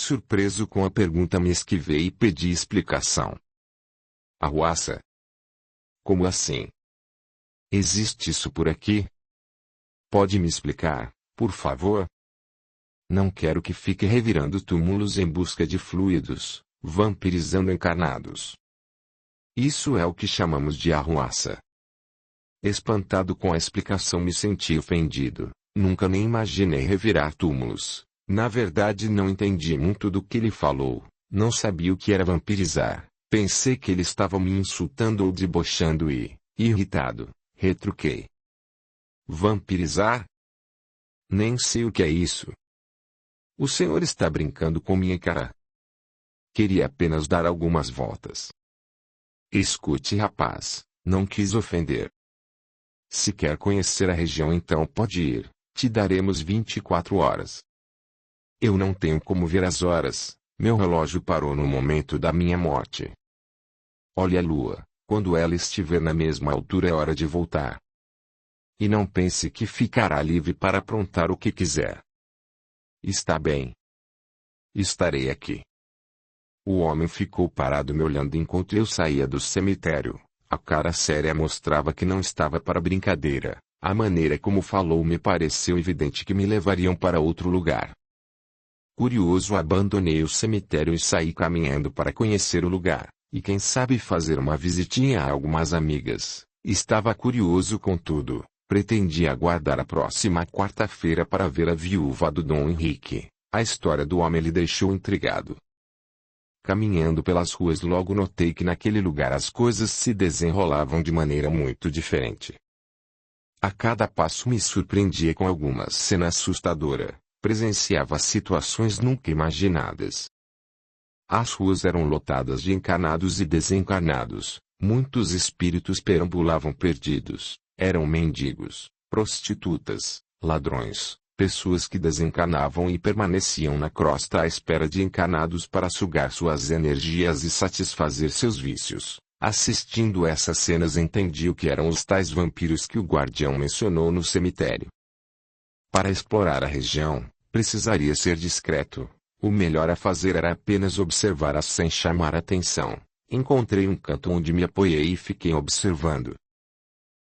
Surpreso com a pergunta, me esquivei e pedi explicação. Arruaça? Como assim? Existe isso por aqui? Pode me explicar, por favor? Não quero que fique revirando túmulos em busca de fluidos, vampirizando encarnados. Isso é o que chamamos de arruaça. Espantado com a explicação, me senti ofendido. Nunca nem imaginei revirar túmulos. Na verdade, não entendi muito do que ele falou. Não sabia o que era vampirizar. Pensei que ele estava me insultando ou debochando e, irritado, retruquei. Vampirizar? Nem sei o que é isso. O senhor está brincando com minha cara. Queria apenas dar algumas voltas. Escute, rapaz, não quis ofender. Se quer conhecer a região, então pode ir. Te daremos 24 horas. Eu não tenho como ver as horas. Meu relógio parou no momento da minha morte. Olhe a lua. Quando ela estiver na mesma altura, é hora de voltar. E não pense que ficará livre para aprontar o que quiser. Está bem. Estarei aqui. O homem ficou parado me olhando enquanto eu saía do cemitério. A cara séria mostrava que não estava para brincadeira. A maneira como falou me pareceu evidente que me levariam para outro lugar. Curioso, abandonei o cemitério e saí caminhando para conhecer o lugar, e quem sabe fazer uma visitinha a algumas amigas. Estava curioso com tudo. Pretendia aguardar a próxima quarta-feira para ver a viúva do Dom Henrique. A história do homem lhe deixou intrigado. Caminhando pelas ruas, logo notei que naquele lugar as coisas se desenrolavam de maneira muito diferente. A cada passo me surpreendia com alguma cena assustadora. Presenciava situações nunca imaginadas. As ruas eram lotadas de encarnados e desencarnados. Muitos espíritos perambulavam perdidos. Eram mendigos, prostitutas, ladrões, pessoas que desencarnavam e permaneciam na crosta à espera de encarnados para sugar suas energias e satisfazer seus vícios. Assistindo essas cenas, entendi o que eram os tais vampiros que o guardião mencionou no cemitério. Para explorar a região, precisaria ser discreto. O melhor a fazer era apenas observar-as sem chamar atenção. Encontrei um canto onde me apoiei e fiquei observando.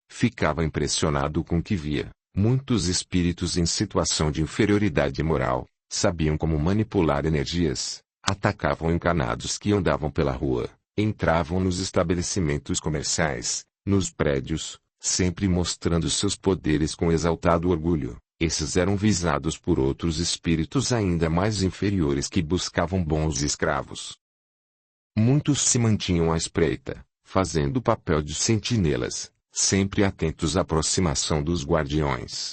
Ficava impressionado com o que via. Muitos espíritos em situação de inferioridade moral, sabiam como manipular energias, atacavam encarnados que andavam pela rua, entravam nos estabelecimentos comerciais, nos prédios, sempre mostrando seus poderes com exaltado orgulho. Esses eram visados por outros espíritos ainda mais inferiores que buscavam bons escravos. Muitos se mantinham à espreita, fazendo o papel de sentinelas, sempre atentos à aproximação dos guardiões.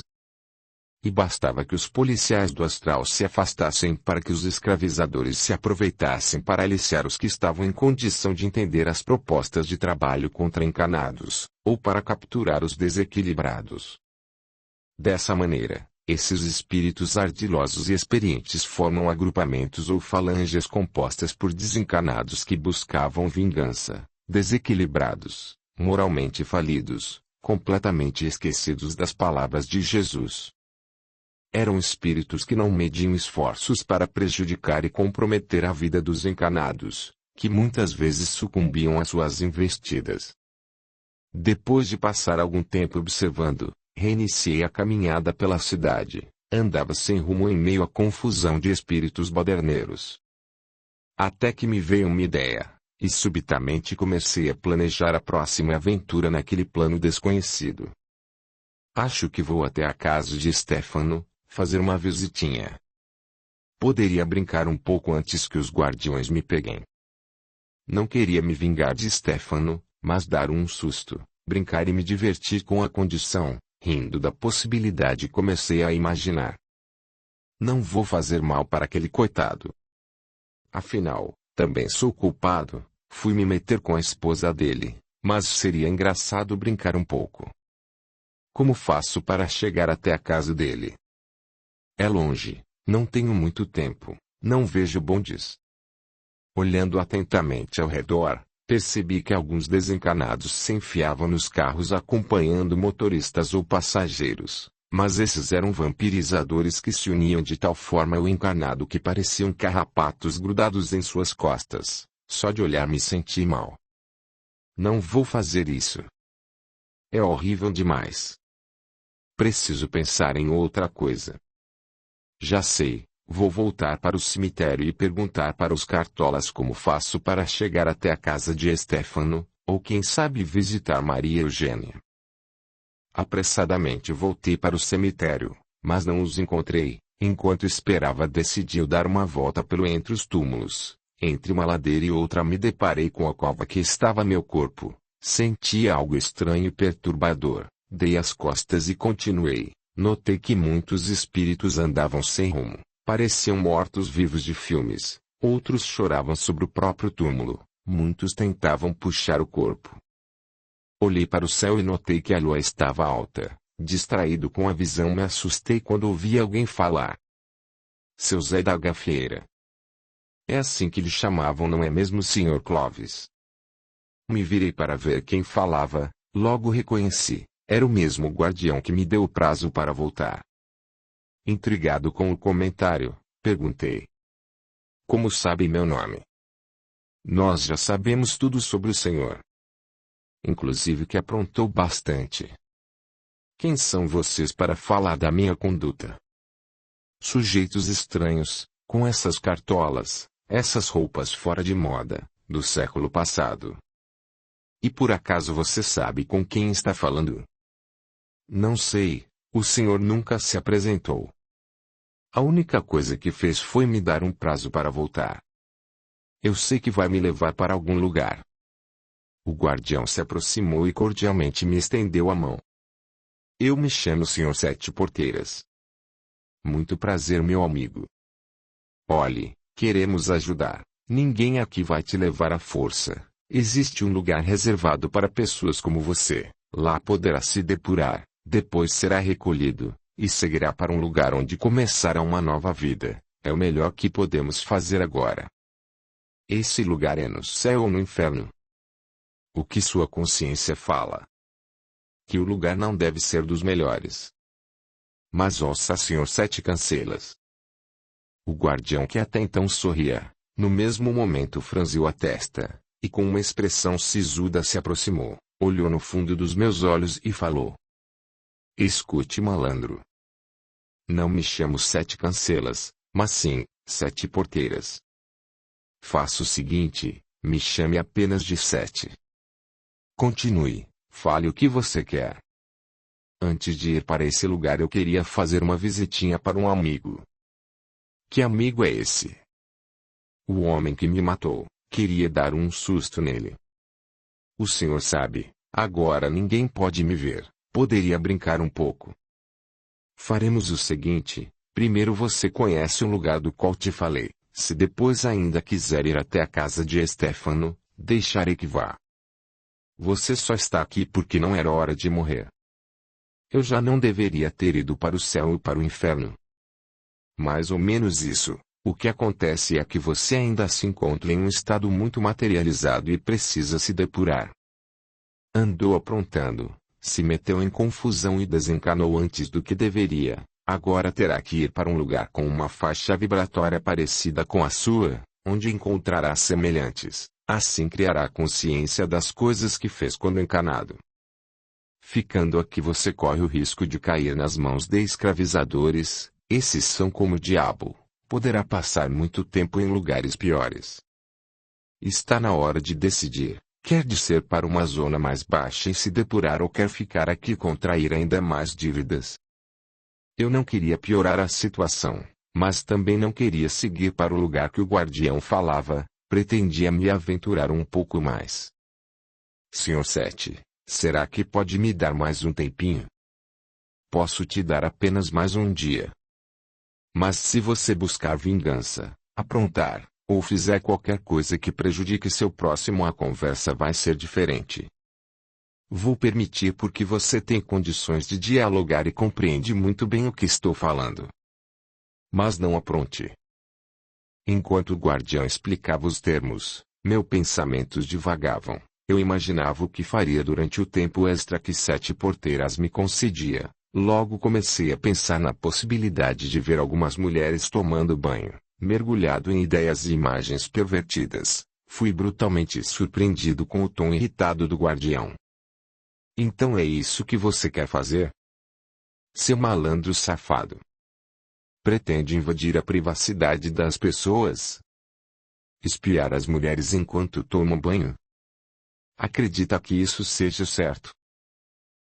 E bastava que os policiais do astral se afastassem para que os escravizadores se aproveitassem para aliciar os que estavam em condição de entender as propostas de trabalho contra encanados, ou para capturar os desequilibrados. Dessa maneira, esses espíritos ardilosos e experientes formam agrupamentos ou falanges compostas por desencanados que buscavam vingança, desequilibrados, moralmente falidos, completamente esquecidos das palavras de Jesus. Eram espíritos que não mediam esforços para prejudicar e comprometer a vida dos encanados, que muitas vezes sucumbiam às suas investidas. Depois de passar algum tempo observando, reiniciei a caminhada pela cidade. Andava sem rumo em meio à confusão de espíritos baderneiros. Até que me veio uma ideia, e subitamente comecei a planejar a próxima aventura naquele plano desconhecido. Acho que vou até a casa de Stefano, fazer uma visitinha. Poderia brincar um pouco antes que os guardiões me peguem. Não queria me vingar de Stefano, mas dar um susto, brincar e me divertir com a condição. Rindo da possibilidade, comecei a imaginar. Não vou fazer mal para aquele coitado. Afinal, também sou culpado, fui me meter com a esposa dele, mas seria engraçado brincar um pouco. Como faço para chegar até a casa dele? É longe, não tenho muito tempo, não vejo bondes. Olhando atentamente ao redor, percebi que alguns desencanados se enfiavam nos carros acompanhando motoristas ou passageiros. Mas esses eram vampirizadores que se uniam de tal forma ao encarnado que pareciam carrapatos grudados em suas costas. Só de olhar me senti mal. Não vou fazer isso. É horrível demais. Preciso pensar em outra coisa. Já sei, vou voltar para o cemitério e perguntar para os cartolas como faço para chegar até a casa de Stefano, ou quem sabe visitar Maria Eugênia. Apressadamente voltei para o cemitério, mas não os encontrei. Enquanto esperava decidi dar uma volta pelo entre os túmulos. Entre uma ladeira e outra me deparei com a cova que estava meu corpo. Senti algo estranho e perturbador. Dei as costas e continuei. Notei que muitos espíritos andavam sem rumo. Pareciam mortos-vivos de filmes. Outros choravam sobre o próprio túmulo. Muitos tentavam puxar o corpo. Olhei para o céu e notei que a lua estava alta. Distraído com a visão, me assustei quando ouvi alguém falar. Seu Zé da Gafieira. É assim que lhe chamavam, não é mesmo, Sr. Clovis? Me virei para ver quem falava, logo reconheci. Era o mesmo guardião que me deu o prazo para voltar. Intrigado com o comentário, perguntei. Como sabe meu nome? Nós já sabemos tudo sobre o senhor. Inclusive que aprontou bastante. Quem são vocês para falar da minha conduta? Sujeitos estranhos, com essas cartolas, essas roupas fora de moda, do século passado. E por acaso você sabe com quem está falando? Não sei, o senhor nunca se apresentou. A única coisa que fez foi me dar um prazo para voltar. Eu sei que vai me levar para algum lugar. O guardião se aproximou e cordialmente me estendeu a mão. Eu me chamo Sr. Sete Porteiras. Muito prazer, meu amigo. Olhe, queremos ajudar. Ninguém aqui vai te levar à força. Existe um lugar reservado para pessoas como você. Lá poderá se depurar, depois será recolhido, e seguirá para um lugar onde começará uma nova vida. É o melhor que podemos fazer agora. Esse lugar é no céu ou no inferno? O que sua consciência fala? Que o lugar não deve ser dos melhores. Mas ouça, Sr. Sete Cancelas. O guardião, que até então sorria, no mesmo momento franziu a testa, e com uma expressão sisuda se aproximou, olhou no fundo dos meus olhos e falou. Escute, malandro. Não me chamo Sete Cancelas, mas sim, Sete Porteiras. Faça o seguinte, me chame apenas de Sete. Continue, fale o que você quer. Antes de ir para esse lugar eu queria fazer uma visitinha para um amigo. Que amigo é esse? O homem que me matou. Queria dar um susto nele. O senhor sabe, agora ninguém pode me ver. Poderia brincar um pouco. Faremos o seguinte, primeiro você conhece o lugar do qual te falei. Se depois ainda quiser ir até a casa de Stefano, deixarei que vá. Você só está aqui porque não era hora de morrer. Eu já não deveria ter ido para o céu ou para o inferno. Mais ou menos isso. O que acontece é que você ainda se encontra em um estado muito materializado e precisa se depurar. Andou aprontando, se meteu em confusão e desencanou antes do que deveria. Agora terá que ir para um lugar com uma faixa vibratória parecida com a sua, onde encontrará semelhantes. Assim criará consciência das coisas que fez quando encarnado. Ficando aqui você corre o risco de cair nas mãos de escravizadores. Esses são como o diabo. Poderá passar muito tempo em lugares piores. Está na hora de decidir. Quer descer para uma zona mais baixa e se depurar ou quer ficar aqui e contrair ainda mais dívidas? Eu não queria piorar a situação, mas também não queria seguir para o lugar que o guardião falava. Pretendia me aventurar um pouco mais. Sr. Sete, será que pode me dar mais um tempinho? Posso te dar apenas mais um dia. Mas se você buscar vingança, aprontar, ou fizer qualquer coisa que prejudique seu próximo, a conversa vai ser diferente. Vou permitir porque você tem condições de dialogar e compreende muito bem o que estou falando. Mas não apronte. Enquanto o guardião explicava os termos, meus pensamentos divagavam. Eu imaginava o que faria durante o tempo extra que Sete Porteiras me concedia. Logo comecei a pensar na possibilidade de ver algumas mulheres tomando banho, mergulhado em ideias e imagens pervertidas. Fui brutalmente surpreendido com o tom irritado do guardião. Então é isso que você quer fazer? Seu malandro safado. Pretende invadir a privacidade das pessoas? Espiar as mulheres enquanto tomam banho? Acredita que isso seja certo?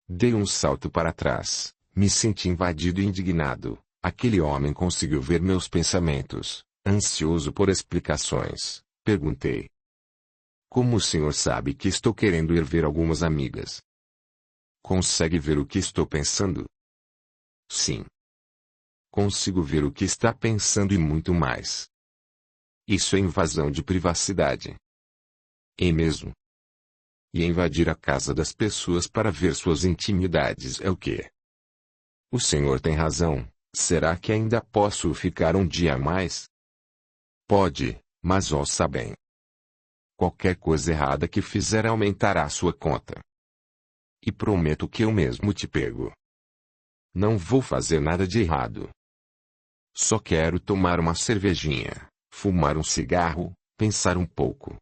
Dei um salto para trás, me senti invadido e indignado. Aquele homem conseguiu ver meus pensamentos. Ansioso por explicações, perguntei. Como o senhor sabe que estou querendo ir ver algumas amigas? Consegue ver o que estou pensando? Sim. Consigo ver o que está pensando e muito mais. Isso é invasão de privacidade. É mesmo? E invadir a casa das pessoas para ver suas intimidades é o quê? O senhor tem razão. Será que ainda posso ficar um dia a mais? Pode, mas ouça bem. Qualquer coisa errada que fizer aumentará sua conta. E prometo que eu mesmo te pego. Não vou fazer nada de errado. Só quero tomar uma cervejinha, fumar um cigarro, pensar um pouco.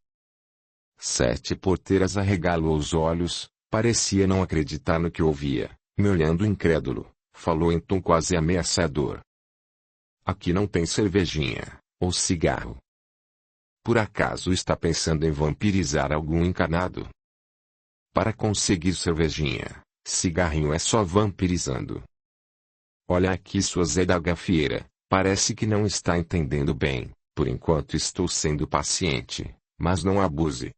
Sete Porteiras arregalou os olhos, parecia não acreditar no que ouvia, me olhando incrédulo, falou em tom quase ameaçador. Aqui não tem cervejinha, ou cigarro. Por acaso está pensando em vampirizar algum encarnado? Para conseguir cervejinha, cigarrinho é só vampirizando. Olha aqui sua Zé da Gafieira, parece que não está entendendo bem. Por enquanto estou sendo paciente, mas não abuse.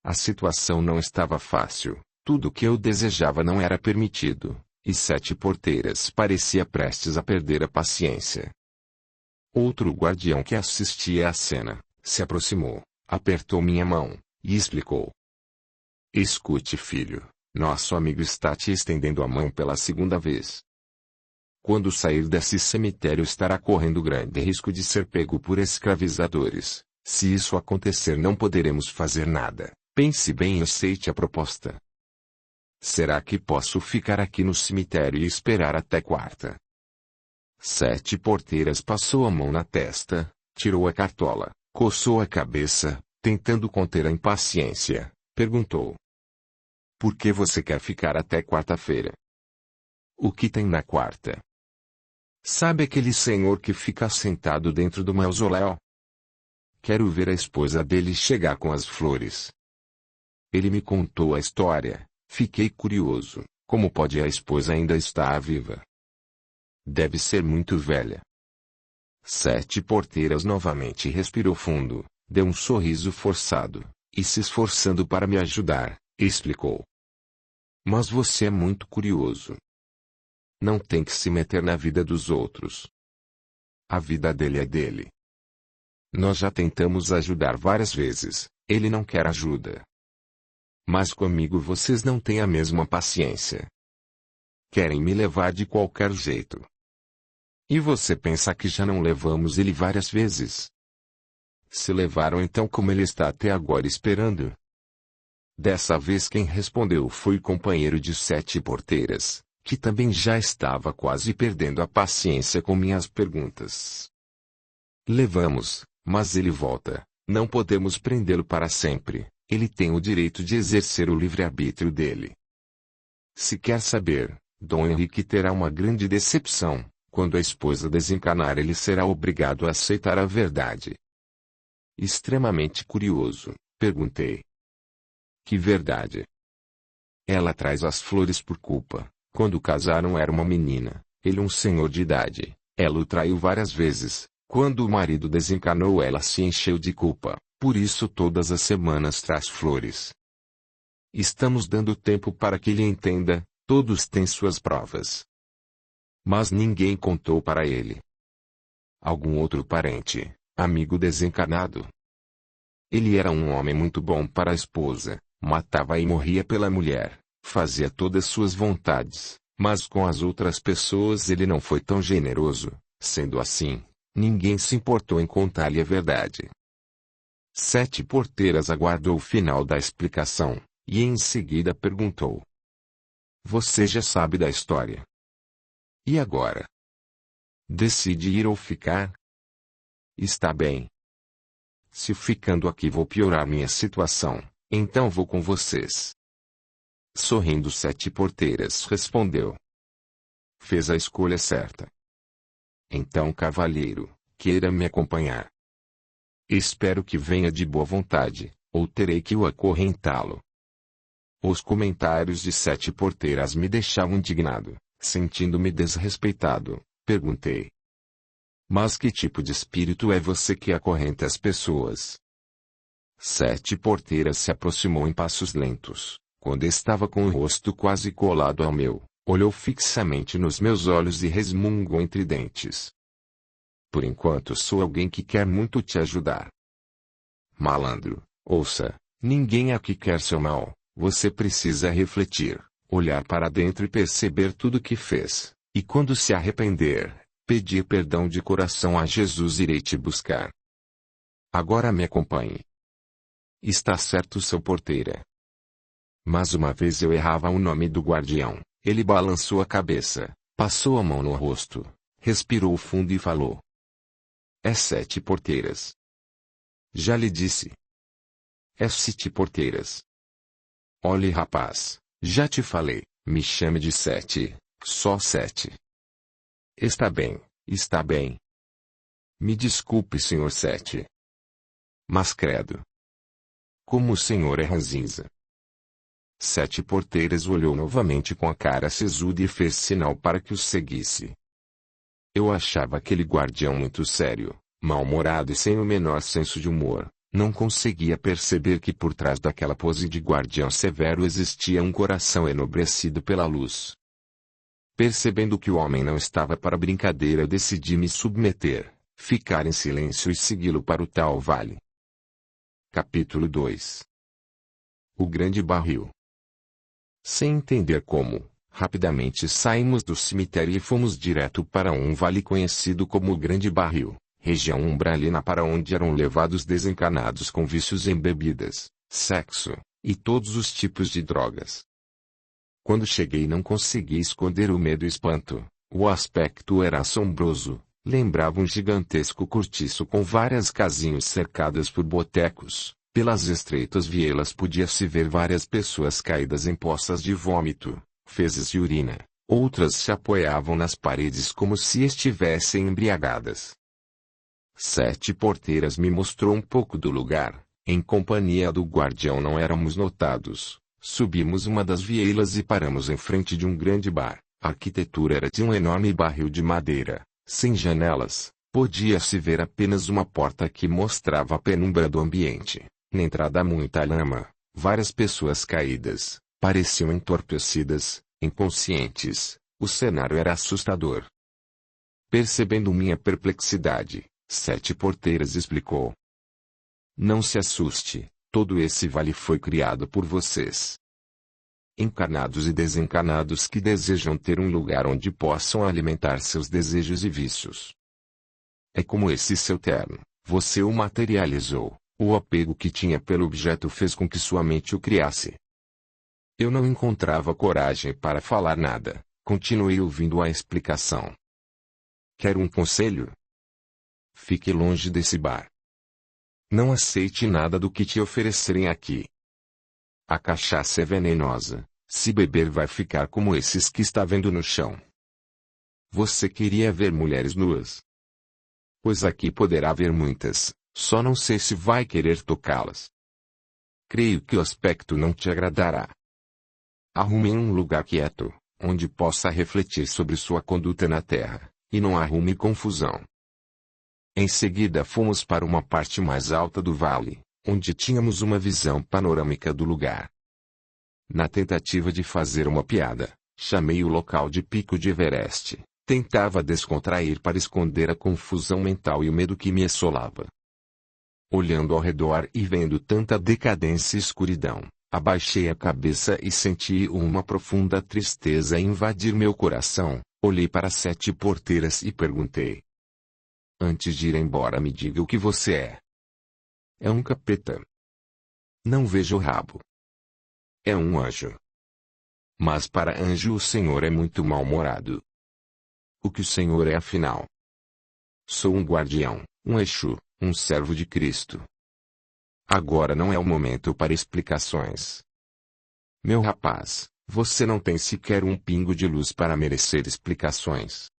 A situação não estava fácil, tudo o que eu desejava não era permitido, e Sete Porteiras parecia prestes a perder a paciência. Outro guardião que assistia à cena se aproximou, apertou minha mão, e explicou. Escute, filho, nosso amigo está te estendendo a mão pela segunda vez. Quando sair desse cemitério estará correndo grande risco de ser pego por escravizadores. Se isso acontecer não poderemos fazer nada. Pense bem e aceite a proposta. Será que posso ficar aqui no cemitério e esperar até quarta? Sete Porteiras passou a mão na testa, tirou a cartola, coçou a cabeça, tentando conter a impaciência, perguntou. Por que você quer ficar até quarta-feira? O que tem na quarta? Sabe aquele senhor que fica sentado dentro do mausoléu? Quero ver a esposa dele chegar com as flores. Ele me contou a história. Fiquei curioso. Como pode a esposa ainda estar viva? Deve ser muito velha. Sete Porteiras novamente respirou fundo, deu um sorriso forçado, e se esforçando para me ajudar, explicou. Mas você é muito curioso. Não tem que se meter na vida dos outros. A vida dele é dele. Nós já tentamos ajudar várias vezes, ele não quer ajuda. Mas comigo vocês não têm a mesma paciência. Querem me levar de qualquer jeito. E você pensa que já não levamos ele várias vezes? Se levaram então como ele está até agora esperando? Dessa vez quem respondeu foi o companheiro de Sete Porteiras, que também já estava quase perdendo a paciência com minhas perguntas. Levamos, mas ele volta, não podemos prendê-lo para sempre, ele tem o direito de exercer o livre-arbítrio dele. Se quer saber, Dom Henrique terá uma grande decepção, quando a esposa desencarnar ele será obrigado a aceitar a verdade. Extremamente curioso, perguntei. Que verdade? Ela traz as flores por culpa. Quando casaram era uma menina, ele um senhor de idade. Ela o traiu várias vezes. Quando o marido desencarnou ela se encheu de culpa. Por isso todas as semanas traz flores. Estamos dando tempo para que ele entenda, todos têm suas provas. Mas ninguém contou para ele. Algum outro parente, amigo desencarnado? Ele era um homem muito bom para a esposa, matava e morria pela mulher, fazia todas suas vontades, mas com as outras pessoas ele não foi tão generoso. Sendo assim, ninguém se importou em contar-lhe a verdade. Sete Porteiras aguardou o final da explicação, e em seguida perguntou. Você já sabe da história? E agora? Decide ir ou ficar? Está bem. Se ficando aqui vou piorar minha situação, então vou com vocês. Sorrindo, 7 porteiras respondeu. Fez a escolha certa. Então, cavalheiro, queira me acompanhar. Espero que venha de boa vontade, ou terei que o acorrentá-lo. Os comentários de 7 porteiras me deixavam indignado. Sentindo-me desrespeitado, perguntei. Mas que tipo de espírito é você que acorrenta as pessoas? 7 porteiras se aproximou em passos lentos. Quando estava com o rosto quase colado ao meu, olhou fixamente nos meus olhos e resmungou entre dentes. Por enquanto sou alguém que quer muito te ajudar. Malandro, ouça, ninguém aqui quer seu mal, você precisa refletir. Olhar para dentro e perceber tudo o que fez, e quando se arrepender, pedir perdão de coração a Jesus. Irei te buscar. Agora me acompanhe. Está certo, seu porteira. Mas uma vez eu errava o nome do guardião. Ele balançou a cabeça, passou a mão no rosto, respirou fundo e falou. É 7 porteiras. Já lhe disse. É 7 porteiras. Olhe, rapaz. Já te falei, me chame de 7, só 7. Está bem, está bem. Me desculpe, senhor 7. Mas credo. Como o senhor é ranzinza. 7 porteiras olhou novamente com a cara sesuda e fez sinal para que os seguisse. Eu achava aquele guardião muito sério, mal-humorado e sem o menor senso de humor. Não conseguia perceber que por trás daquela pose de guardião severo existia um coração enobrecido pela luz. Percebendo que o homem não estava para brincadeira, decidi me submeter, ficar em silêncio e segui-lo para o tal vale. Capítulo 2. O grande barril. Sem entender como, rapidamente saímos do cemitério e fomos direto para um vale conhecido como o Grande Barril. Região umbralina para onde eram levados desencarnados com vícios em bebidas, sexo, e todos os tipos de drogas. Quando cheguei não consegui esconder o medo e espanto. O aspecto era assombroso, lembrava um gigantesco cortiço com várias casinhas cercadas por botecos. Pelas estreitas vielas podia-se ver várias pessoas caídas em poças de vômito, fezes e urina. Outras se apoiavam nas paredes como se estivessem embriagadas. 7 porteiras me mostrou um pouco do lugar. Em companhia do guardião não éramos notados. Subimos uma das vielas e paramos em frente de um grande bar. A arquitetura era de um enorme barril de madeira, sem janelas. Podia-se ver apenas uma porta que mostrava a penumbra do ambiente. Na entrada muita lama, várias pessoas caídas, pareciam entorpecidas, inconscientes. O cenário era assustador. Percebendo minha perplexidade, 7 porteiras explicou. Não se assuste, todo esse vale foi criado por vocês. Encarnados e desencarnados que desejam ter um lugar onde possam alimentar seus desejos e vícios. É como esse seu terno, você o materializou, o apego que tinha pelo objeto fez com que sua mente o criasse. Eu não encontrava coragem para falar nada, continuei ouvindo a explicação. Quer um conselho? Fique longe desse bar. Não aceite nada do que te oferecerem aqui. A cachaça é venenosa, se beber vai ficar como esses que está vendo no chão. Você queria ver mulheres nuas? Pois aqui poderá ver muitas, só não sei se vai querer tocá-las. Creio que o aspecto não te agradará. Arrume um lugar quieto, onde possa refletir sobre sua conduta na terra, e não arrume confusão. Em seguida fomos para uma parte mais alta do vale, onde tínhamos uma visão panorâmica do lugar. Na tentativa de fazer uma piada, chamei o local de Pico de Everest. Tentava descontrair para esconder a confusão mental e o medo que me assolava. Olhando ao redor e vendo tanta decadência e escuridão, abaixei a cabeça e senti uma profunda tristeza invadir meu coração. Olhei para 7 porteiras e perguntei. Antes de ir embora, me diga o que você é. É um capeta. Não vejo o rabo. É um anjo. Mas para anjo o senhor é muito mal-humorado. O que o Senhor é afinal? Sou um guardião, um Exu, um servo de Cristo. Agora não é o momento para explicações. Meu rapaz, você não tem sequer um pingo de luz para merecer explicações.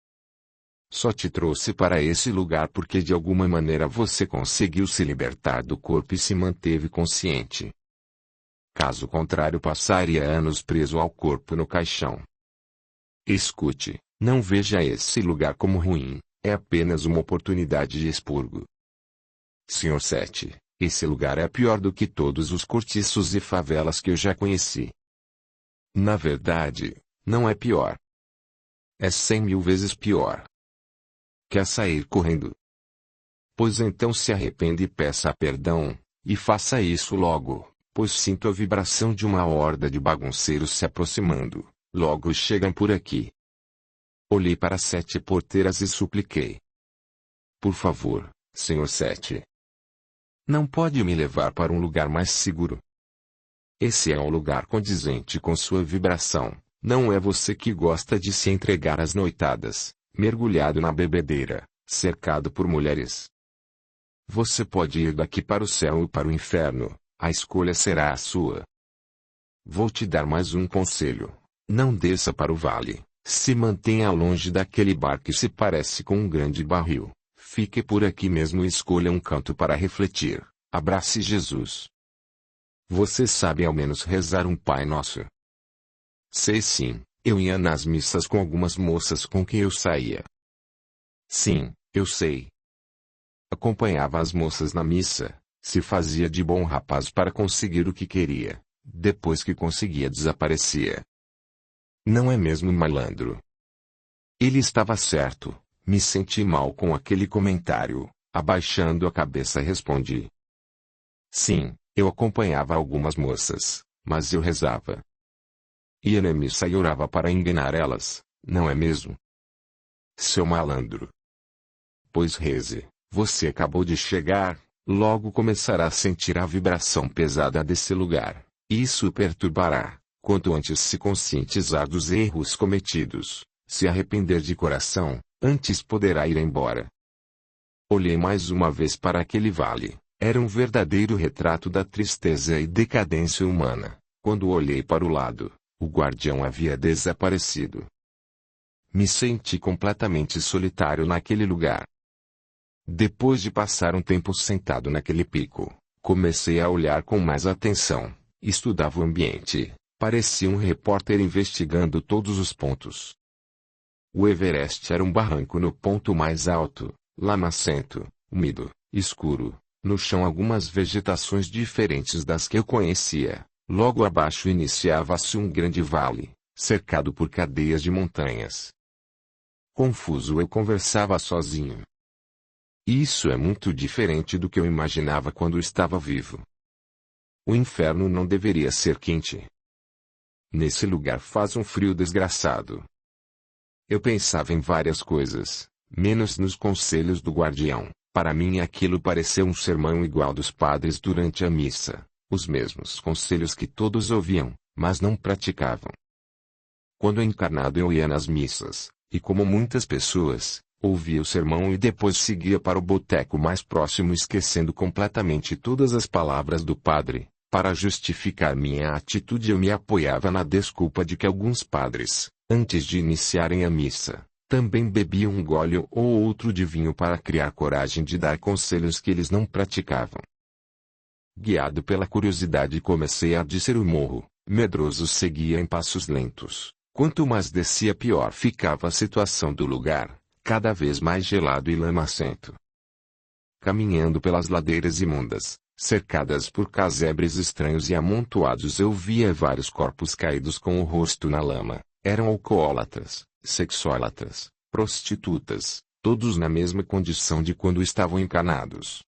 Só te trouxe para esse lugar porque de alguma maneira você conseguiu se libertar do corpo e se manteve consciente. Caso contrário, passaria anos preso ao corpo no caixão. Escute, não veja esse lugar como ruim, é apenas uma oportunidade de expurgo. Sr. Sete, esse lugar é pior do que todos os cortiços e favelas que eu já conheci. Na verdade, não é pior. É 100.000 vezes pior. Quer sair correndo? Pois então se arrependa e peça perdão, e faça isso logo, pois sinto a vibração de uma horda de bagunceiros se aproximando, logo chegam por aqui. Olhei para 7 porteiras e supliquei. Por favor, Sr. Sete. Não pode me levar para um lugar mais seguro? Esse é um lugar condizente com sua vibração, não é você que gosta de se entregar às noitadas, mergulhado na bebedeira, cercado por mulheres. Você pode ir daqui para o céu ou para o inferno, a escolha será a sua. Vou te dar mais um conselho, não desça para o vale, se mantenha longe daquele bar que se parece com um grande barril, fique por aqui mesmo e escolha um canto para refletir, abrace Jesus. Você sabe ao menos rezar um Pai Nosso? Sei sim, eu ia nas missas com algumas moças com quem eu saía. Sim, eu sei. Acompanhava as moças na missa, se fazia de bom rapaz para conseguir o que queria, depois que conseguia desaparecia. Não é mesmo malandro? Ele estava certo, me senti mal com aquele comentário, abaixando a cabeça respondi. Sim, eu acompanhava algumas moças, mas eu rezava. Ia na missa e orava para enganar elas, não é mesmo? Seu malandro. Pois reze, você acabou de chegar, logo começará a sentir a vibração pesada desse lugar, isso o perturbará, quanto antes se conscientizar dos erros cometidos, se arrepender de coração, antes poderá ir embora. Olhei mais uma vez para aquele vale, era um verdadeiro retrato da tristeza e decadência humana, quando olhei para o lado. O guardião havia desaparecido. Me senti completamente solitário naquele lugar. Depois de passar um tempo sentado naquele pico, comecei a olhar com mais atenção, estudava o ambiente, parecia um repórter investigando todos os pontos. O Everest era um barranco no ponto mais alto, lamacento, úmido, escuro, no chão algumas vegetações diferentes das que eu conhecia. Logo abaixo iniciava-se um grande vale, cercado por cadeias de montanhas. Confuso eu conversava sozinho. Isso é muito diferente do que eu imaginava quando estava vivo. O inferno não deveria ser quente. Nesse lugar faz um frio desgraçado. Eu pensava em várias coisas, menos nos conselhos do guardião. Para mim aquilo pareceu um sermão igual dos padres durante a missa. Os mesmos conselhos que todos ouviam, mas não praticavam. Quando encarnado eu ia nas missas, e como muitas pessoas, ouvia o sermão e depois seguia para o boteco mais próximo esquecendo completamente todas as palavras do padre. Para justificar minha atitude eu me apoiava na desculpa de que alguns padres, antes de iniciarem a missa, também bebiam um gole ou outro de vinho para criar coragem de dar conselhos que eles não praticavam. Guiado pela curiosidade comecei a descer o morro, medroso seguia em passos lentos. Quanto mais descia pior ficava a situação do lugar, cada vez mais gelado e lamacento. Caminhando pelas ladeiras imundas, cercadas por casebres estranhos e amontoados eu via vários corpos caídos com o rosto na lama, eram alcoólatras, sexólatras, prostitutas, todos na mesma condição de quando estavam encarnados.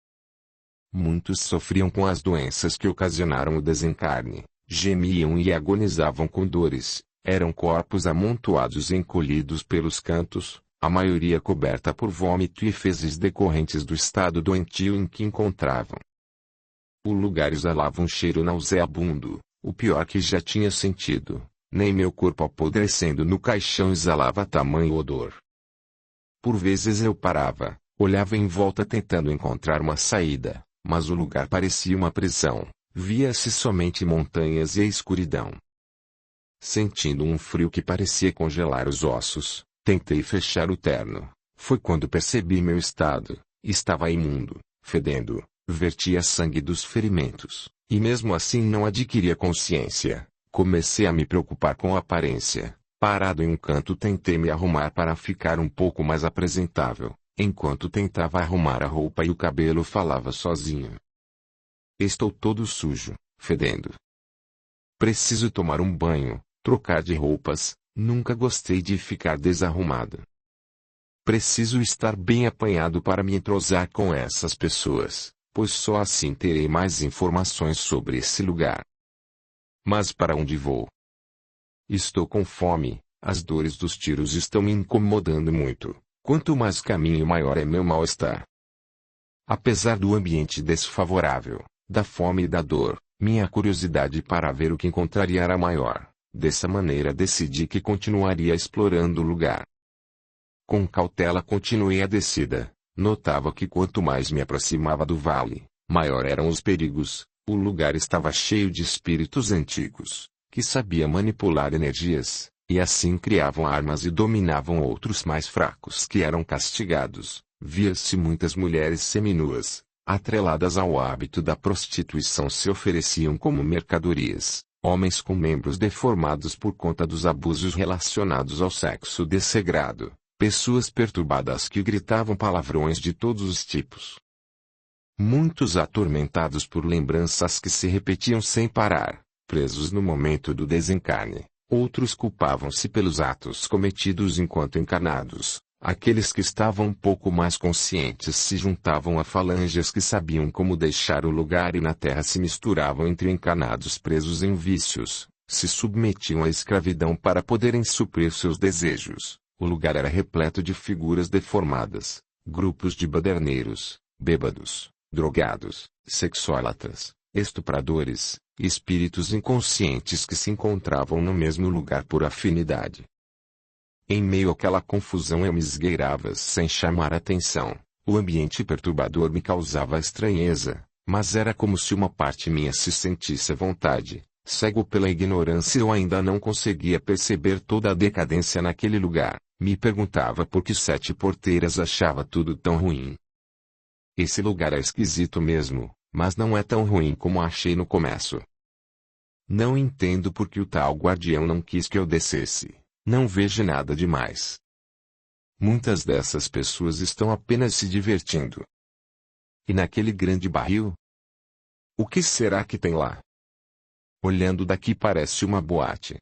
Muitos sofriam com as doenças que ocasionaram o desencarne, gemiam e agonizavam com dores, eram corpos amontoados e encolhidos pelos cantos, a maioria coberta por vômito e fezes decorrentes do estado doentio em que encontravam. O lugar exalava um cheiro nauseabundo, o pior que já tinha sentido, nem meu corpo apodrecendo no caixão exalava tamanho odor. Por vezes eu parava, olhava em volta tentando encontrar uma saída, mas o lugar parecia uma prisão. Via-se somente montanhas e a escuridão. Sentindo um frio que parecia congelar os ossos, tentei fechar o terno. Foi quando percebi meu estado. Estava imundo, fedendo, vertia sangue dos ferimentos, e mesmo assim não adquiria consciência. Comecei a me preocupar com a aparência. Parado em um canto tentei me arrumar para ficar um pouco mais apresentável. Enquanto tentava arrumar a roupa e o cabelo falava sozinho. Estou todo sujo, fedendo. Preciso tomar um banho, trocar de roupas, nunca gostei de ficar desarrumado. Preciso estar bem apanhado para me entrosar com essas pessoas, pois só assim terei mais informações sobre esse lugar. Mas para onde vou? Estou com fome, as dores dos tiros estão me incomodando muito. Quanto mais caminho, maior é meu mal-estar. Apesar do ambiente desfavorável, da fome e da dor, minha curiosidade para ver o que encontraria era maior. Dessa maneira decidi que continuaria explorando o lugar. Com cautela continuei a descida. Notava que quanto mais me aproximava do vale, maior eram os perigos. O lugar estava cheio de espíritos antigos, que sabiam manipular energias, e assim criavam armas e dominavam outros mais fracos que eram castigados. Via-se muitas mulheres seminuas, atreladas ao hábito da prostituição, se ofereciam como mercadorias. Homens com membros deformados por conta dos abusos relacionados ao sexo desregrado. Pessoas perturbadas que gritavam palavrões de todos os tipos. Muitos atormentados por lembranças que se repetiam sem parar, presos no momento do desencarne. Outros culpavam-se pelos atos cometidos enquanto encarnados. Aqueles que estavam um pouco mais conscientes se juntavam a falanges que sabiam como deixar o lugar e na terra se misturavam entre encarnados presos em vícios. Se submetiam à escravidão para poderem suprir seus desejos. O lugar era repleto de figuras deformadas, grupos de baderneiros, bêbados, drogados, sexólatras, estupradores, espíritos inconscientes que se encontravam no mesmo lugar por afinidade. Em meio àquela confusão eu me esgueirava sem chamar atenção. O ambiente perturbador me causava estranheza, mas era como se uma parte minha se sentisse à vontade. Cego pela ignorância, eu ainda não conseguia perceber toda a decadência naquele lugar. Me perguntava por que Sete Porteiras achava tudo tão ruim. Esse lugar é esquisito mesmo, mas não é tão ruim como achei no começo. Não entendo por que o tal guardião não quis que eu descesse. Não vejo nada demais. Muitas dessas pessoas estão apenas se divertindo. E naquele grande barril? O que será que tem lá? Olhando daqui parece uma boate.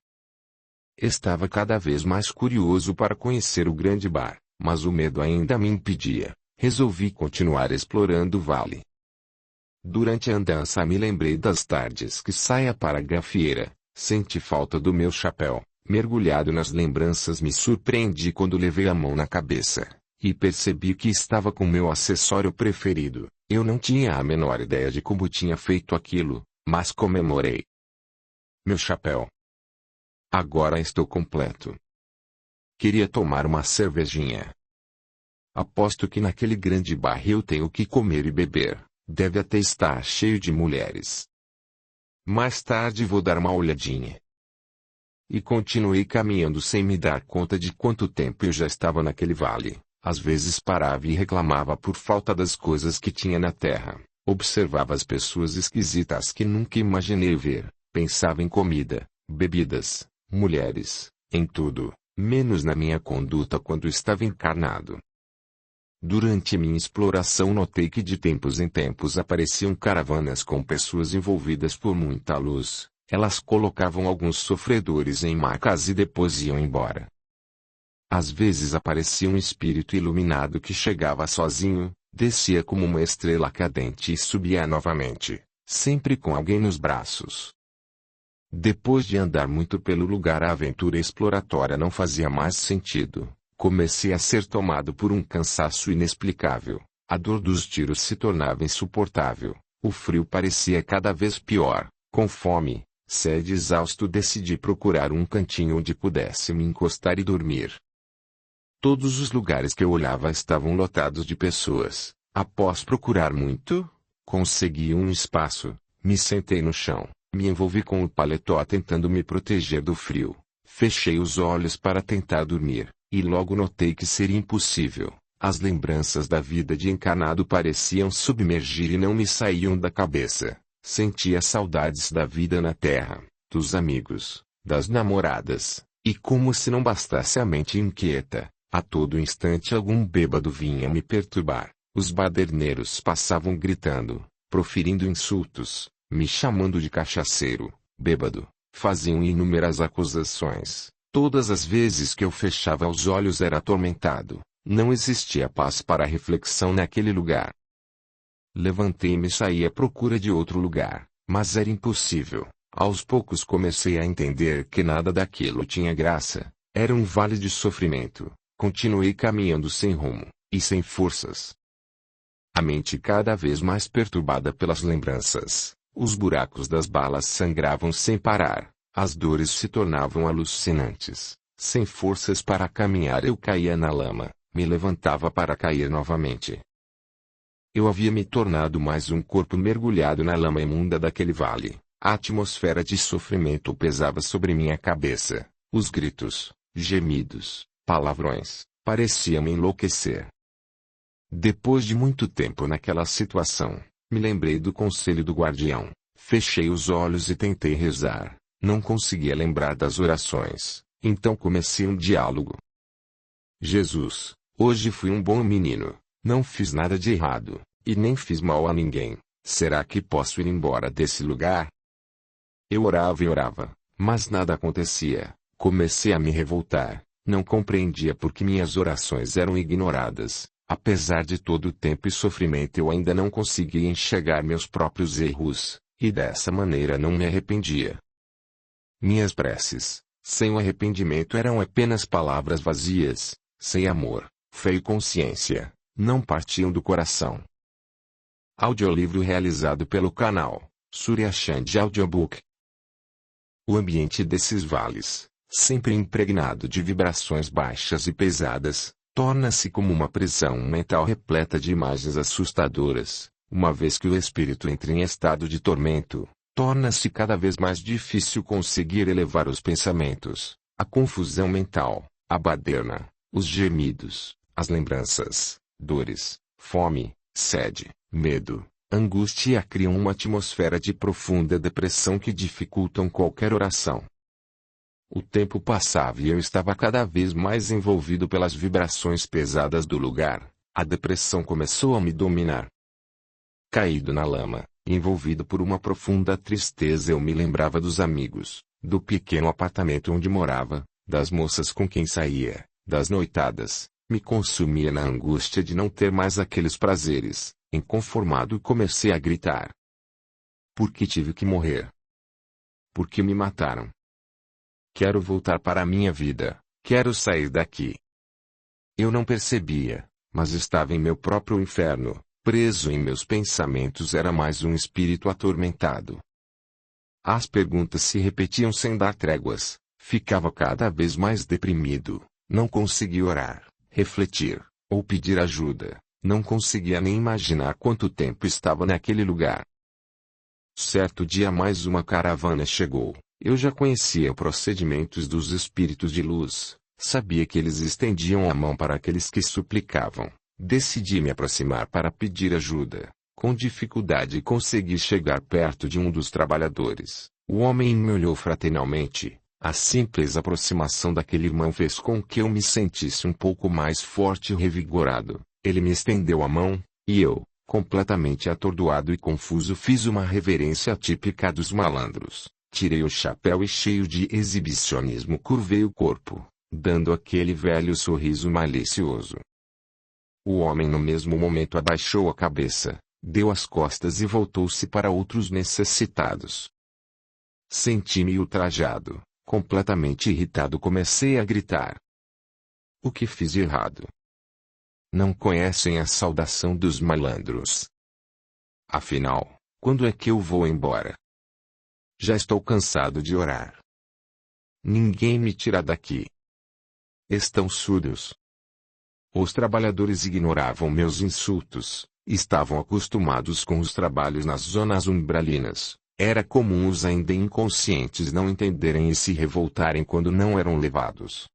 Estava cada vez mais curioso para conhecer o grande bar, mas o medo ainda me impedia. Resolvi continuar explorando o vale. Durante a andança me lembrei das tardes que saía para a gafieira. Senti falta do meu chapéu. Mergulhado nas lembranças, me surpreendi quando levei a mão na cabeça, e percebi que estava com meu acessório preferido. Eu não tinha a menor ideia de como tinha feito aquilo, mas comemorei. Meu chapéu. Agora estou completo. Queria tomar uma cervejinha. Aposto que naquele grande barril tenho o que comer e beber. Deve até estar cheio de mulheres. Mais tarde vou dar uma olhadinha. E continuei caminhando sem me dar conta de quanto tempo eu já estava naquele vale. Às vezes parava e reclamava por falta das coisas que tinha na terra. Observava as pessoas esquisitas que nunca imaginei ver. Pensava em comida, bebidas, mulheres, em tudo, menos na minha conduta quando estava encarnado. Durante minha exploração notei que de tempos em tempos apareciam caravanas com pessoas envolvidas por muita luz. Elas colocavam alguns sofredores em macas e depois iam embora. Às vezes aparecia um espírito iluminado que chegava sozinho, descia como uma estrela cadente e subia novamente, sempre com alguém nos braços. Depois de andar muito pelo lugar, a aventura exploratória não fazia mais sentido. Comecei a ser tomado por um cansaço inexplicável. A dor dos tiros se tornava insuportável. O frio parecia cada vez pior. Com fome, sede e exausto, decidi procurar um cantinho onde pudesse me encostar e dormir. Todos os lugares que eu olhava estavam lotados de pessoas. Após procurar muito, consegui um espaço, me sentei no chão, me envolvi com o paletó tentando me proteger do frio. Fechei os olhos para tentar dormir, e logo notei que seria impossível. As lembranças da vida de encarnado pareciam submergir e não me saíam da cabeça. Sentia saudades da vida na terra, dos amigos, das namoradas, e como se não bastasse a mente inquieta, a todo instante algum bêbado vinha me perturbar. Os baderneiros passavam gritando, proferindo insultos, me chamando de cachaceiro, bêbado, faziam inúmeras acusações. Todas as vezes que eu fechava os olhos era atormentado. Não existia paz para a reflexão naquele lugar. Levantei-me e saí à procura de outro lugar, mas era impossível. Aos poucos comecei a entender que nada daquilo tinha graça. Era um vale de sofrimento. Continuei caminhando sem rumo, e sem forças. A mente cada vez mais perturbada pelas lembranças. Os buracos das balas sangravam sem parar. As dores se tornavam alucinantes. Sem forças para caminhar eu caía na lama. Me levantava para cair novamente. Eu havia me tornado mais um corpo mergulhado na lama imunda daquele vale. A atmosfera de sofrimento pesava sobre minha cabeça. Os gritos, gemidos, palavrões, pareciam me enlouquecer. Depois de muito tempo naquela situação, me lembrei do conselho do guardião. Fechei os olhos e tentei rezar. Não conseguia lembrar das orações. Então comecei um diálogo. Jesus, hoje fui um bom menino. Não fiz nada de errado, e nem fiz mal a ninguém. Será que posso ir embora desse lugar? Eu orava e orava, mas nada acontecia. Comecei a me revoltar. Não compreendia por que minhas orações eram ignoradas. Apesar de todo o tempo e sofrimento eu ainda não conseguia enxergar meus próprios erros, e dessa maneira não me arrependia. Minhas preces, sem o arrependimento eram apenas palavras vazias, sem amor, fé e consciência, não partiam do coração. Audiolivro realizado pelo canal Surya Chand Audiobook. O ambiente desses vales, sempre impregnado de vibrações baixas e pesadas, torna-se como uma prisão mental repleta de imagens assustadoras. Uma vez que o espírito entra em estado de tormento, torna-se cada vez mais difícil conseguir elevar os pensamentos. A confusão mental, a baderna, os gemidos, as lembranças, dores, fome, sede, medo, angústia criam uma atmosfera de profunda depressão que dificultam qualquer oração. O tempo passava e eu estava cada vez mais envolvido pelas vibrações pesadas do lugar. A depressão começou a me dominar. Caído na lama, envolvido por uma profunda tristeza, eu me lembrava dos amigos, do pequeno apartamento onde morava, das moças com quem saía, das noitadas. Me consumia na angústia de não ter mais aqueles prazeres. Inconformado, comecei a gritar. Por que tive que morrer? Por que me mataram? Quero voltar para a minha vida, quero sair daqui. Eu não percebia, mas estava em meu próprio inferno, preso em meus pensamentos, era mais um espírito atormentado. As perguntas se repetiam sem dar tréguas, ficava cada vez mais deprimido, não conseguia orar, refletir, ou pedir ajuda, não conseguia nem imaginar quanto tempo estava naquele lugar. Certo dia mais uma caravana chegou. Eu já conhecia procedimentos dos espíritos de luz, sabia que eles estendiam a mão para aqueles que suplicavam. Decidi me aproximar para pedir ajuda. Com dificuldade consegui chegar perto de um dos trabalhadores. O homem me olhou fraternalmente. A simples aproximação daquele irmão fez com que eu me sentisse um pouco mais forte e revigorado. Ele me estendeu a mão, e eu, completamente atordoado e confuso, fiz uma reverência típica dos malandros. Tirei o chapéu e, cheio de exibicionismo, curvei o corpo, dando aquele velho sorriso malicioso. O homem no mesmo momento abaixou a cabeça, deu as costas e voltou-se para outros necessitados. Senti-me ultrajado, completamente irritado, comecei a gritar. O que fiz de errado? Não conhecem a saudação dos malandros? Afinal, quando é que eu vou embora? Já estou cansado de orar. Ninguém me tira daqui. Estão surdos. Os trabalhadores ignoravam meus insultos, estavam acostumados com os trabalhos nas zonas umbralinas. Era comum os ainda inconscientes não entenderem e se revoltarem quando não eram levados.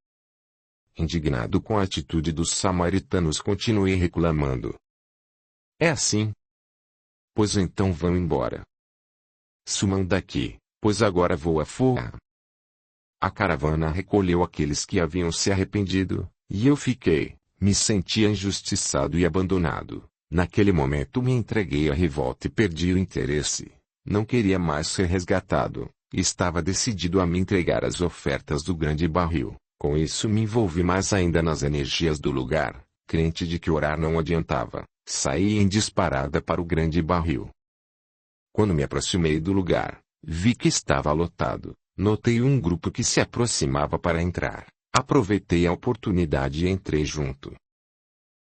Indignado com a atitude dos samaritanos, continuei reclamando. É assim? Pois então vão embora. Sumam daqui, pois agora vou afogar. A caravana recolheu aqueles que haviam se arrependido, e eu fiquei. Me sentia injustiçado e abandonado. Naquele momento me entreguei à revolta e perdi o interesse. Não queria mais ser resgatado. Estava decidido a me entregar às ofertas do grande barril. Com isso me envolvi mais ainda nas energias do lugar, crente de que orar não adiantava. Saí em disparada para o grande barril. Quando me aproximei do lugar, vi que estava lotado. Notei um grupo que se aproximava para entrar. Aproveitei a oportunidade e entrei junto.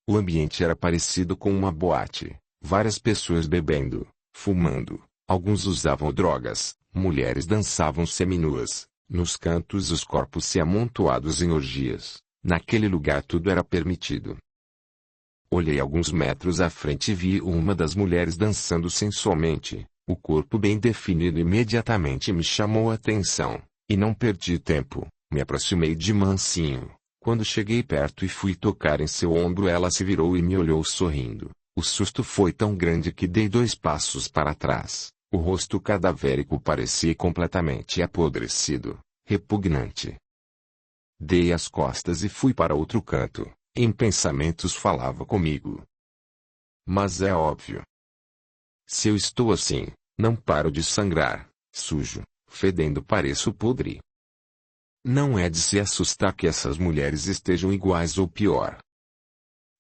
O ambiente era parecido com uma boate. Várias pessoas bebendo, fumando. Alguns usavam drogas. Mulheres dançavam seminuas. Nos cantos os corpos se amontoados em orgias. Naquele lugar tudo era permitido. Olhei alguns metros à frente e vi uma das mulheres dançando sensualmente. O corpo bem definido imediatamente me chamou a atenção. E não perdi tempo. Me aproximei de mansinho. Quando cheguei perto e fui tocar em seu ombro, ela se virou e me olhou sorrindo. O susto foi tão grande que dei 2 passos para trás. O rosto cadavérico parecia completamente apodrecido, repugnante. Dei as costas e fui para outro canto. Em pensamentos falava comigo. Mas é óbvio. Se eu estou assim, não paro de sangrar, sujo, fedendo, pareço podre. Não é de se assustar que essas mulheres estejam iguais ou pior.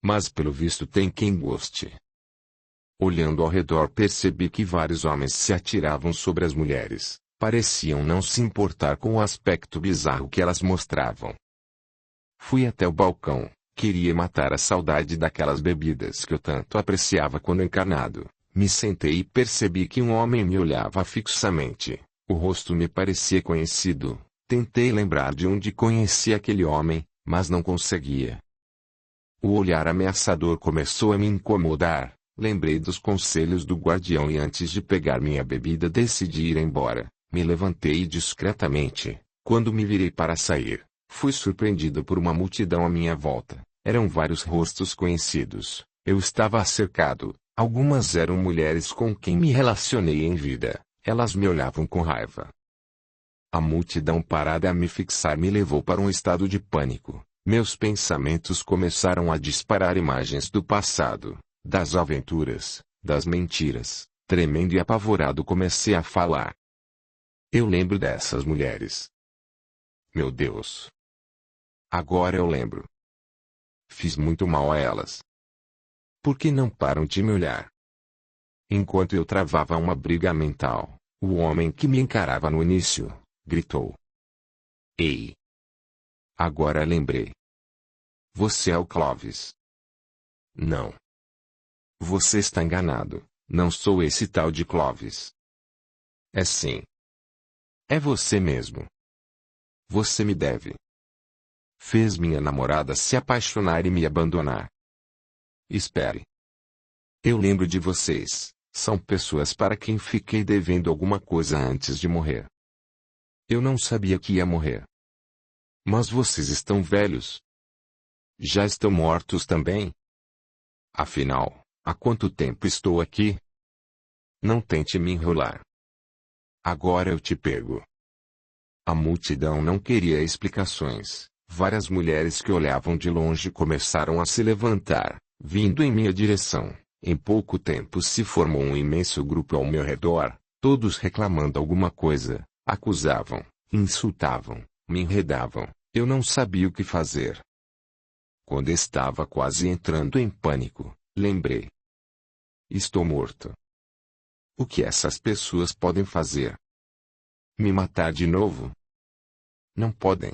Mas pelo visto tem quem goste. Olhando ao redor percebi que vários homens se atiravam sobre as mulheres. Pareciam não se importar com o aspecto bizarro que elas mostravam. Fui até o balcão. Queria matar a saudade daquelas bebidas que eu tanto apreciava quando encarnado. Me sentei e percebi que um homem me olhava fixamente. O rosto me parecia conhecido. Tentei lembrar de onde conheci aquele homem, mas não conseguia. O olhar ameaçador começou a me incomodar. Lembrei dos conselhos do guardião e antes de pegar minha bebida decidi ir embora. Me levantei discretamente. Quando me virei para sair, fui surpreendido por uma multidão à minha volta. Eram vários rostos conhecidos. Eu estava cercado. Algumas eram mulheres com quem me relacionei em vida. Elas me olhavam com raiva. A multidão parada a me fixar me levou para um estado de pânico. Meus pensamentos começaram a disparar imagens do passado, das aventuras, das mentiras. Tremendo e apavorado comecei a falar. Eu lembro dessas mulheres. Meu Deus! Agora eu lembro. Fiz muito mal a elas. Por que não param de me olhar? Enquanto eu travava uma briga mental, o homem que me encarava no início gritou. Ei! Agora lembrei. Você é o Clovis. Não. Você está enganado. Não sou esse tal de Clovis. É sim. É você mesmo. Você me deve. Fez minha namorada se apaixonar e me abandonar. Espere. Eu lembro de vocês. São pessoas para quem fiquei devendo alguma coisa antes de morrer. Eu não sabia que ia morrer. Mas vocês estão velhos. Já estão mortos também? Afinal, há quanto tempo estou aqui? Não tente me enrolar. Agora eu te pego. A multidão não queria explicações. Várias mulheres que olhavam de longe começaram a se levantar, vindo em minha direção. Em pouco tempo se formou um imenso grupo ao meu redor, todos reclamando alguma coisa, acusavam, insultavam, me enredavam. Eu não sabia o que fazer. Quando estava quase entrando em pânico, lembrei. Estou morto. O que essas pessoas podem fazer? Me matar de novo? Não podem.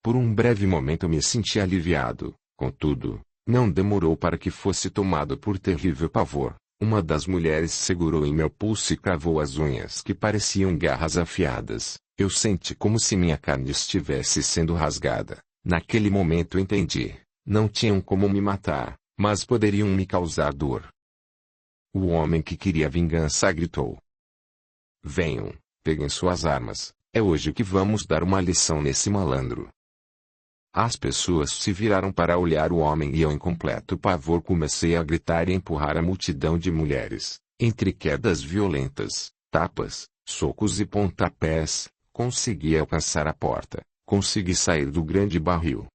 Por um breve momento me senti aliviado, contudo, não demorou para que fosse tomado por terrível pavor. Uma das mulheres segurou em meu pulso e cravou as unhas que pareciam garras afiadas. Eu senti como se minha carne estivesse sendo rasgada. Naquele momento entendi. Não tinham como me matar, mas poderiam me causar dor. O homem que queria vingança gritou: venham, peguem suas armas, é hoje que vamos dar uma lição nesse malandro. As pessoas se viraram para olhar o homem e eu, em completo pavor, comecei a gritar e empurrar a multidão de mulheres. Entre quedas violentas, tapas, socos e pontapés, consegui alcançar a porta, consegui sair do grande barril.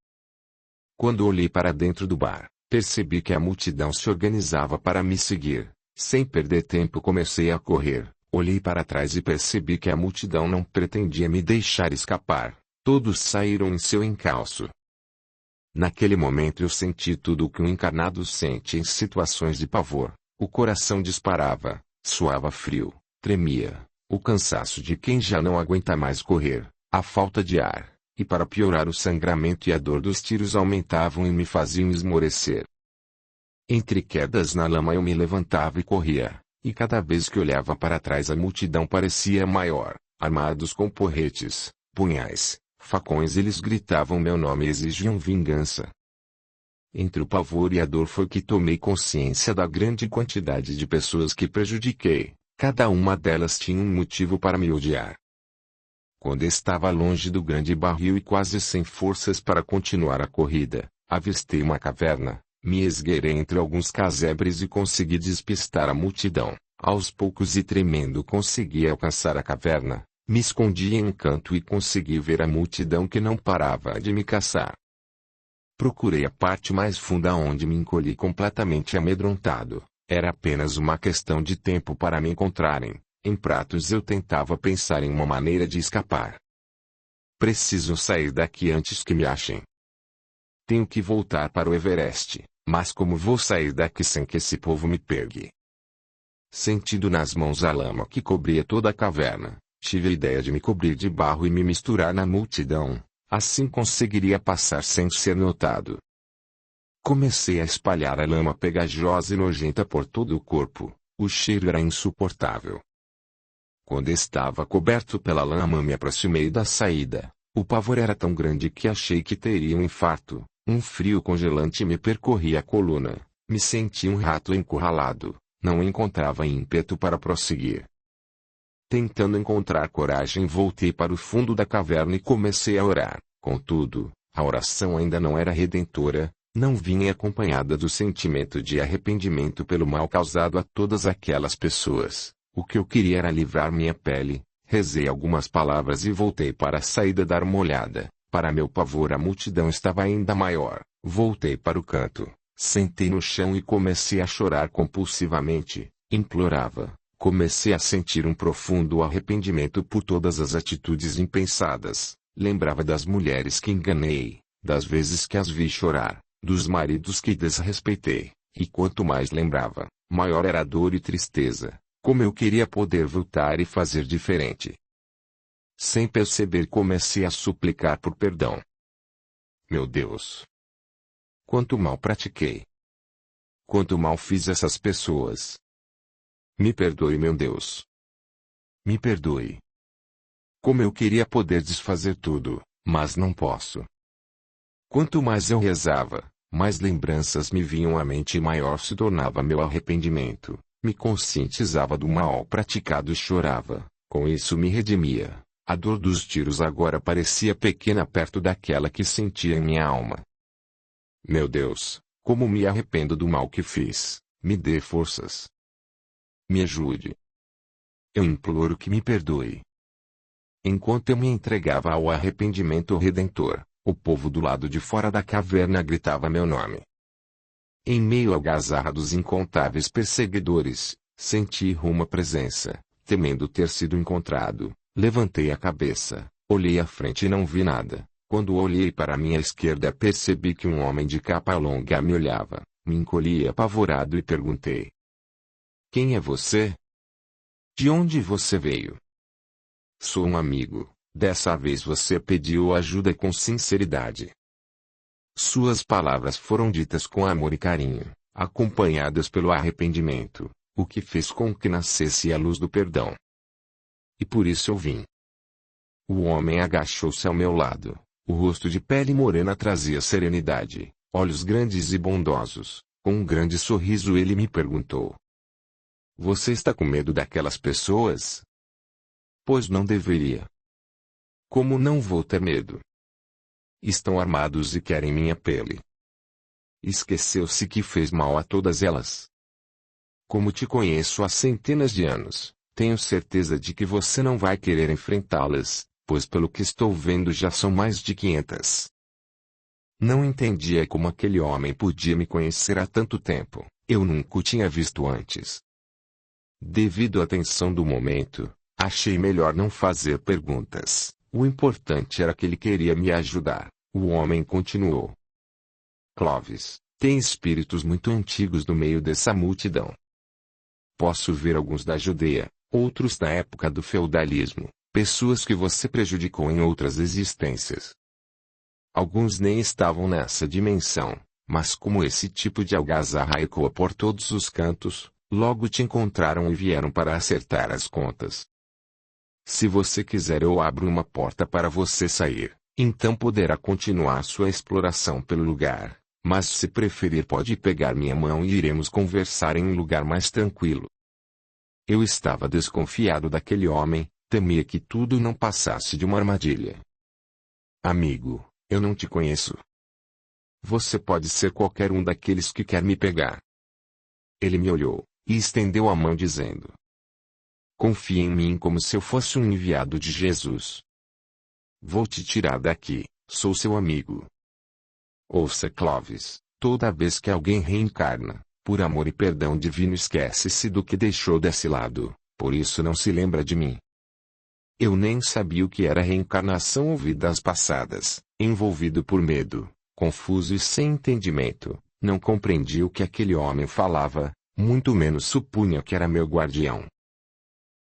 Quando olhei para dentro do bar, percebi que a multidão se organizava para me seguir. Sem perder tempo comecei a correr, olhei para trás e percebi que a multidão não pretendia me deixar escapar. Todos saíram em seu encalço. Naquele momento eu senti tudo o que um encarnado sente em situações de pavor. O coração disparava, suava frio, tremia, o cansaço de quem já não aguenta mais correr, a falta de ar, e para piorar o sangramento e a dor dos tiros aumentavam e me faziam esmorecer. Entre quedas na lama eu me levantava e corria, e cada vez que olhava para trás a multidão parecia maior, armados com porretes, punhais, facões. Eles gritavam meu nome e exigiam vingança. Entre o pavor e a dor foi que tomei consciência da grande quantidade de pessoas que prejudiquei. Cada uma delas tinha um motivo para me odiar. Quando estava longe do grande barril e quase sem forças para continuar a corrida, avistei uma caverna, me esgueirei entre alguns casebres e consegui despistar a multidão. Aos poucos e tremendo consegui alcançar a caverna, me escondi em um canto e consegui ver a multidão que não parava de me caçar. Procurei a parte mais funda onde me encolhi completamente amedrontado. Era apenas uma questão de tempo para me encontrarem. Em pratos eu tentava pensar em uma maneira de escapar. Preciso sair daqui antes que me achem. Tenho que voltar para o Everest, mas como vou sair daqui sem que esse povo me pegue? Sentindo nas mãos a lama que cobria toda a caverna, tive a ideia de me cobrir de barro e me misturar na multidão. Assim conseguiria passar sem ser notado. Comecei a espalhar a lama pegajosa e nojenta por todo o corpo. O cheiro era insuportável. Quando estava coberto pela lama me aproximei da saída. O pavor era tão grande que achei que teria um infarto. Um frio congelante me percorria a coluna. Me senti um rato encurralado. Não encontrava ímpeto para prosseguir. Tentando encontrar coragem, voltei para o fundo da caverna e comecei a orar. Contudo, a oração ainda não era redentora, não vinha acompanhada do sentimento de arrependimento pelo mal causado a todas aquelas pessoas. O que eu queria era livrar minha pele. Rezei algumas palavras e voltei para a saída dar uma olhada. Para meu pavor, a multidão estava ainda maior. Voltei para o canto, sentei no chão e comecei a chorar compulsivamente. Implorava. Comecei a sentir um profundo arrependimento por todas as atitudes impensadas. Lembrava das mulheres que enganei, das vezes que as vi chorar, dos maridos que desrespeitei, e quanto mais lembrava, maior era a dor e tristeza. Como eu queria poder voltar e fazer diferente. Sem perceber, comecei a suplicar por perdão. Meu Deus! Quanto mal pratiquei! Quanto mal fiz essas pessoas! Me perdoe, meu Deus. Me perdoe. Como eu queria poder desfazer tudo, mas não posso. Quanto mais eu rezava, mais lembranças me vinham à mente e maior se tornava meu arrependimento. Me conscientizava do mal praticado e chorava. Com isso me redimia. A dor dos tiros agora parecia pequena perto daquela que sentia em minha alma. Meu Deus, como me arrependo do mal que fiz. Me dê forças. Me ajude. Eu imploro que me perdoe. Enquanto eu me entregava ao arrependimento redentor, o povo do lado de fora da caverna gritava meu nome. Em meio à gazarra dos incontáveis perseguidores, senti uma presença. Temendo ter sido encontrado, levantei a cabeça, olhei à frente e não vi nada. Quando olhei para a minha esquerda, percebi que um homem de capa longa me olhava. Me encolhi apavorado e perguntei: quem é você? De onde você veio? Sou um amigo. Dessa vez você pediu ajuda com sinceridade. Suas palavras foram ditas com amor e carinho, acompanhadas pelo arrependimento, o que fez com que nascesse a luz do perdão. E por isso eu vim. O homem agachou-se ao meu lado. O rosto de pele morena trazia serenidade. olhos grandes e bondosos. Com um grande sorriso ele me perguntou: Você está com medo daquelas pessoas? Pois não deveria. Como não vou ter medo? Estão armados e querem minha pele. Esqueceu-se que fez mal a todas elas. Como te conheço há centenas de anos, tenho certeza de que você não vai querer enfrentá-las, pois pelo que estou vendo já são mais de 500. Não entendia como aquele homem podia me conhecer há tanto tempo. Eu nunca o tinha visto antes. Devido à tensão do momento, achei melhor não fazer perguntas. O importante era que ele queria me ajudar. O homem continuou: Clovis, tem espíritos muito antigos no meio dessa multidão. Posso ver alguns da Judeia, outros da época do feudalismo, pessoas que você prejudicou em outras existências. Alguns nem estavam nessa dimensão, mas como esse tipo de algazarra ecoa por todos os cantos, logo te encontraram e vieram para acertar as contas. Se você quiser eu abro uma porta para você sair, então poderá continuar sua exploração pelo lugar, mas se preferir pode pegar minha mão e iremos conversar em um lugar mais tranquilo. Eu estava desconfiado daquele homem, temia que tudo não passasse de uma armadilha. Amigo, eu não te conheço. Você pode ser qualquer um daqueles que quer me pegar. Ele me olhou, e estendeu a mão dizendo: Confie em mim como se eu fosse um enviado de Jesus. Vou te tirar daqui, sou seu amigo. Ouça, Clovis, toda vez que alguém reencarna, por amor e perdão divino esquece-se do que deixou desse lado, por isso não se lembra de mim. Eu nem sabia o que era reencarnação ou vidas passadas, envolvido por medo, confuso e sem entendimento, não compreendi o que aquele homem falava, muito menos supunha que era meu guardião.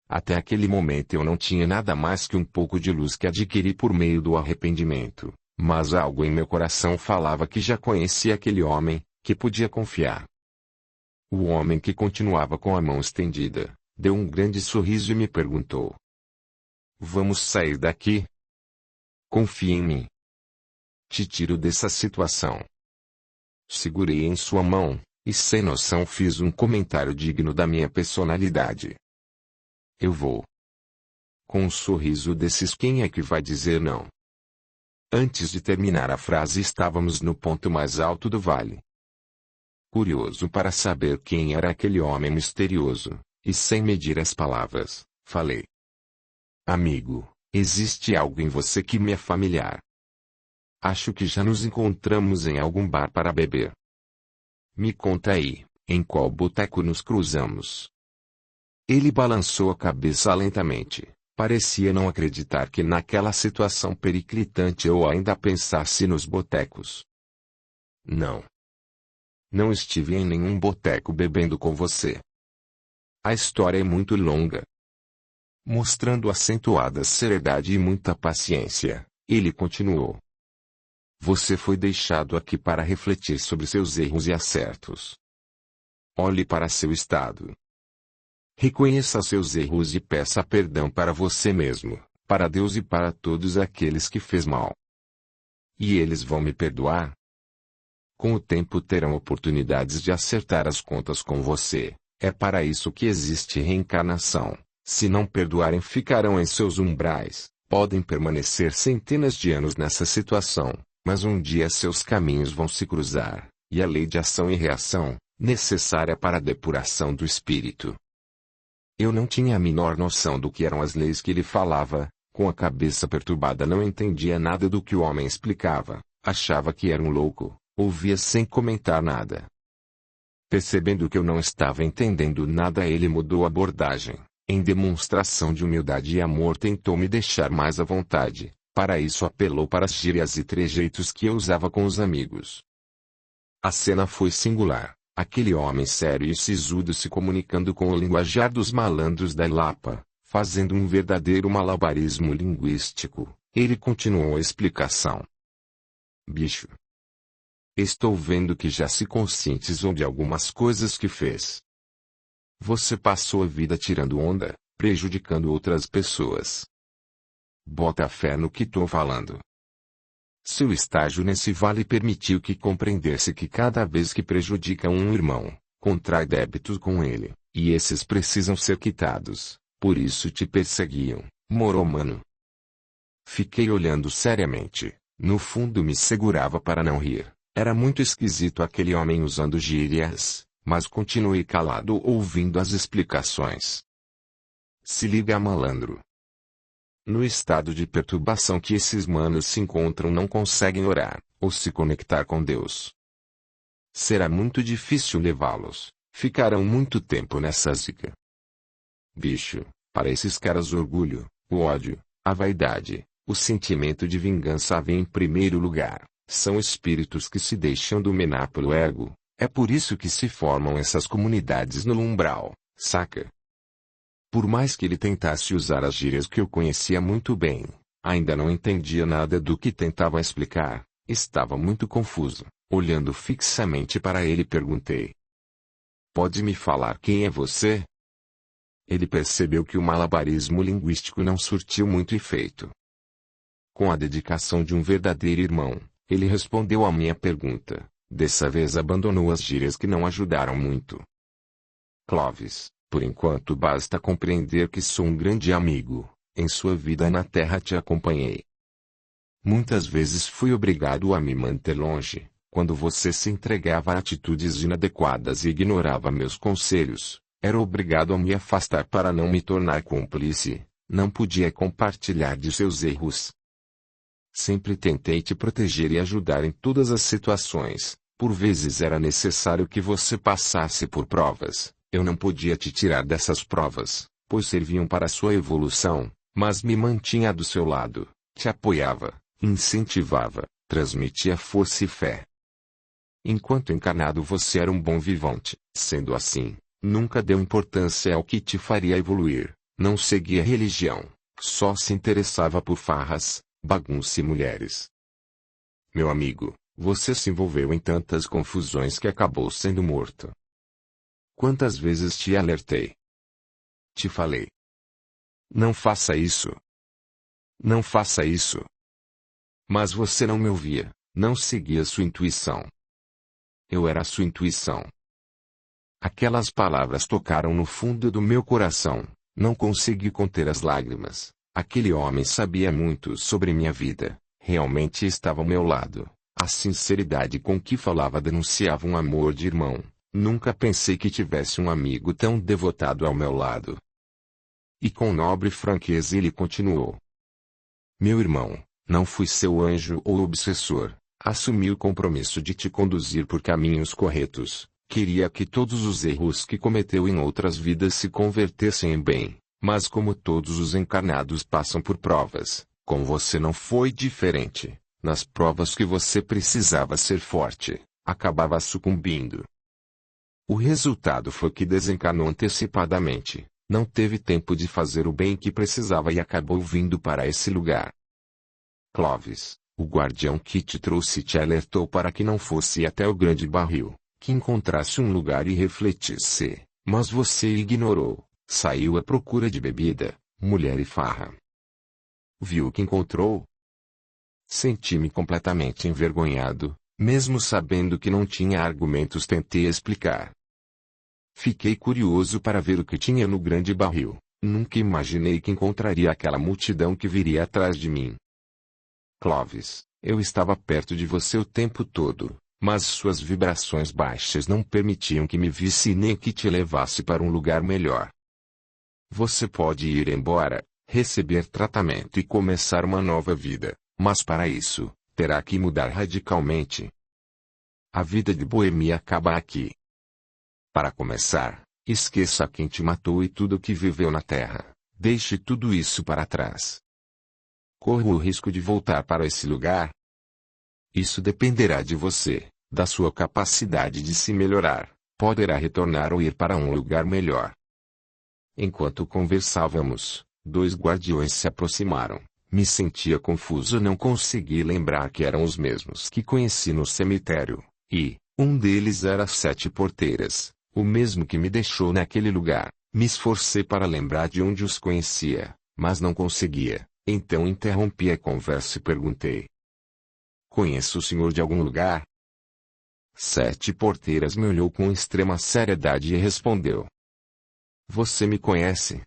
Até aquele momento eu não tinha nada mais que um pouco de luz que adquiri por meio do arrependimento, mas algo em meu coração falava que já conhecia aquele homem, que podia confiar. O homem, que continuava com a mão estendida, deu um grande sorriso e me perguntou: Vamos sair daqui? Confie em mim. Te tiro dessa situação. Segurei em sua mão, e sem noção fiz um comentário digno da minha personalidade. Eu vou. Com um sorriso desses, quem é que vai dizer não? Antes de terminar a frase estávamos no ponto mais alto do vale. Curioso para saber quem era aquele homem misterioso, e sem medir as palavras, falei: Amigo, existe algo em você que me é familiar. Acho que já nos encontramos em algum bar para beber. Me conta aí, em qual boteco nos cruzamos? Ele balançou a cabeça lentamente, parecia não acreditar que naquela situação periclitante eu ainda pensasse nos botecos. Não. Não estive em nenhum boteco bebendo com você. A história é muito longa. Mostrando acentuada seriedade e muita paciência, ele continuou: Você foi deixado aqui para refletir sobre seus erros e acertos. Olhe para seu estado. Reconheça seus erros e peça perdão para você mesmo, para Deus e para todos aqueles que fez mal. E eles vão me perdoar? Com o tempo terão oportunidades de acertar as contas com você. É para isso que existe reencarnação. Se não perdoarem, ficarão em seus umbrais. Podem permanecer centenas de anos nessa situação, mas um dia seus caminhos vão se cruzar, e a lei de ação e reação, necessária para a depuração do espírito. Eu não tinha a menor noção do que eram as leis que ele falava, com a cabeça perturbada não entendia nada do que o homem explicava, achava que era um louco, ouvia sem comentar nada. Percebendo que eu não estava entendendo nada, ele mudou a abordagem. Em demonstração de humildade e amor tentou me deixar mais à vontade. Para isso apelou para as gírias e trejeitos que eu usava com os amigos. A cena foi singular. Aquele homem sério e sisudo se comunicando com o linguajar dos malandros da Lapa, fazendo um verdadeiro malabarismo linguístico. Ele continuou a explicação. Bicho. Estou vendo que já se conscientizou de algumas coisas que fez. Você passou a vida tirando onda, prejudicando outras pessoas. Bota fé no que tô falando. Seu estágio nesse vale permitiu que compreendesse que cada vez que prejudica um irmão, contrai débitos com ele, e esses precisam ser quitados, por isso te perseguiam, moromano. Fiquei olhando seriamente, no fundo me segurava para não rir, era muito esquisito aquele homem usando gírias, mas continuei calado ouvindo as explicações. Se liga, malandro. No estado de perturbação que esses manos se encontram não conseguem orar, ou se conectar com Deus. Será muito difícil levá-los, ficarão muito tempo nessa zica. Bicho, para esses caras o orgulho, o ódio, a vaidade, o sentimento de vingança vem em primeiro lugar, são espíritos que se deixam dominar pelo ego, é por isso que se formam essas comunidades no umbral, saca? Por mais que ele tentasse usar as gírias que eu conhecia muito bem, ainda não entendia nada do que tentava explicar, estava muito confuso. Olhando fixamente para ele perguntei. Pode me falar quem é você? Ele percebeu que o malabarismo linguístico não surtiu muito efeito. Com a dedicação de um verdadeiro irmão, ele respondeu à minha pergunta, dessa vez abandonou as gírias que não ajudaram muito. Clovis, por enquanto basta compreender que sou um grande amigo, em sua vida na Terra te acompanhei. Muitas vezes fui obrigado a me manter longe, quando você se entregava a atitudes inadequadas e ignorava meus conselhos, era obrigado a me afastar para não me tornar cúmplice, não podia compartilhar de seus erros. Sempre tentei te proteger e ajudar em todas as situações, por vezes era necessário que você passasse por provas, eu não podia te tirar dessas provas, pois serviam para sua evolução, mas me mantinha do seu lado, te apoiava, incentivava, transmitia força e fé. Enquanto encarnado você era um bom vivante, sendo assim, nunca deu importância ao que te faria evoluir, não seguia religião, só se interessava por farras, bagunça e mulheres. Meu amigo, você se envolveu em tantas confusões que acabou sendo morto. Quantas vezes te alertei? Te falei. Não faça isso. Não faça isso. Mas você não me ouvia, não seguia sua intuição. Eu era sua intuição. Aquelas palavras tocaram no fundo do meu coração, não consegui conter as lágrimas. Aquele homem sabia muito sobre minha vida, realmente estava ao meu lado. A sinceridade com que falava denunciava um amor de irmão. Nunca pensei que tivesse um amigo tão devotado ao meu lado. E com nobre franqueza ele continuou. Meu irmão, não fui seu anjo ou obsessor. Assumi o compromisso de te conduzir por caminhos corretos. Queria que todos os erros que cometeu em outras vidas se convertessem em bem. Mas como todos os encarnados passam por provas, com você não foi diferente. Nas provas que você precisava ser forte, acabava sucumbindo. O resultado foi que desencarnou antecipadamente, não teve tempo de fazer o bem que precisava e acabou vindo para esse lugar. Clovis, o guardião que te trouxe te alertou para que não fosse até o grande barril, que encontrasse um lugar e refletisse, mas você ignorou, saiu à procura de bebida, mulher e farra. Viu o que encontrou? Senti-me completamente envergonhado, mesmo sabendo que não tinha argumentos tentei explicar. Fiquei curioso para ver o que tinha no grande barril, nunca imaginei que encontraria aquela multidão que viria atrás de mim. Clovis, eu estava perto de você o tempo todo, mas suas vibrações baixas não permitiam que me visse nem que te levasse para um lugar melhor. Você pode ir embora, receber tratamento e começar uma nova vida, mas para isso, terá que mudar radicalmente. A vida de boemia acaba aqui. Para começar, esqueça quem te matou e tudo o que viveu na Terra, deixe tudo isso para trás. Corra o risco de voltar para esse lugar? Isso dependerá de você, da sua capacidade de se melhorar, poderá retornar ou ir para um lugar melhor. Enquanto conversávamos, dois guardiões se aproximaram. Me sentia confuso, não consegui lembrar que eram os mesmos que conheci no cemitério, e um deles era Sete Porteiras, o mesmo que me deixou naquele lugar. Me esforcei para lembrar de onde os conhecia, mas não conseguia, então interrompi a conversa e perguntei. Conheço o senhor de algum lugar? Sete Porteiras me olhou com extrema seriedade e respondeu. Você me conhece?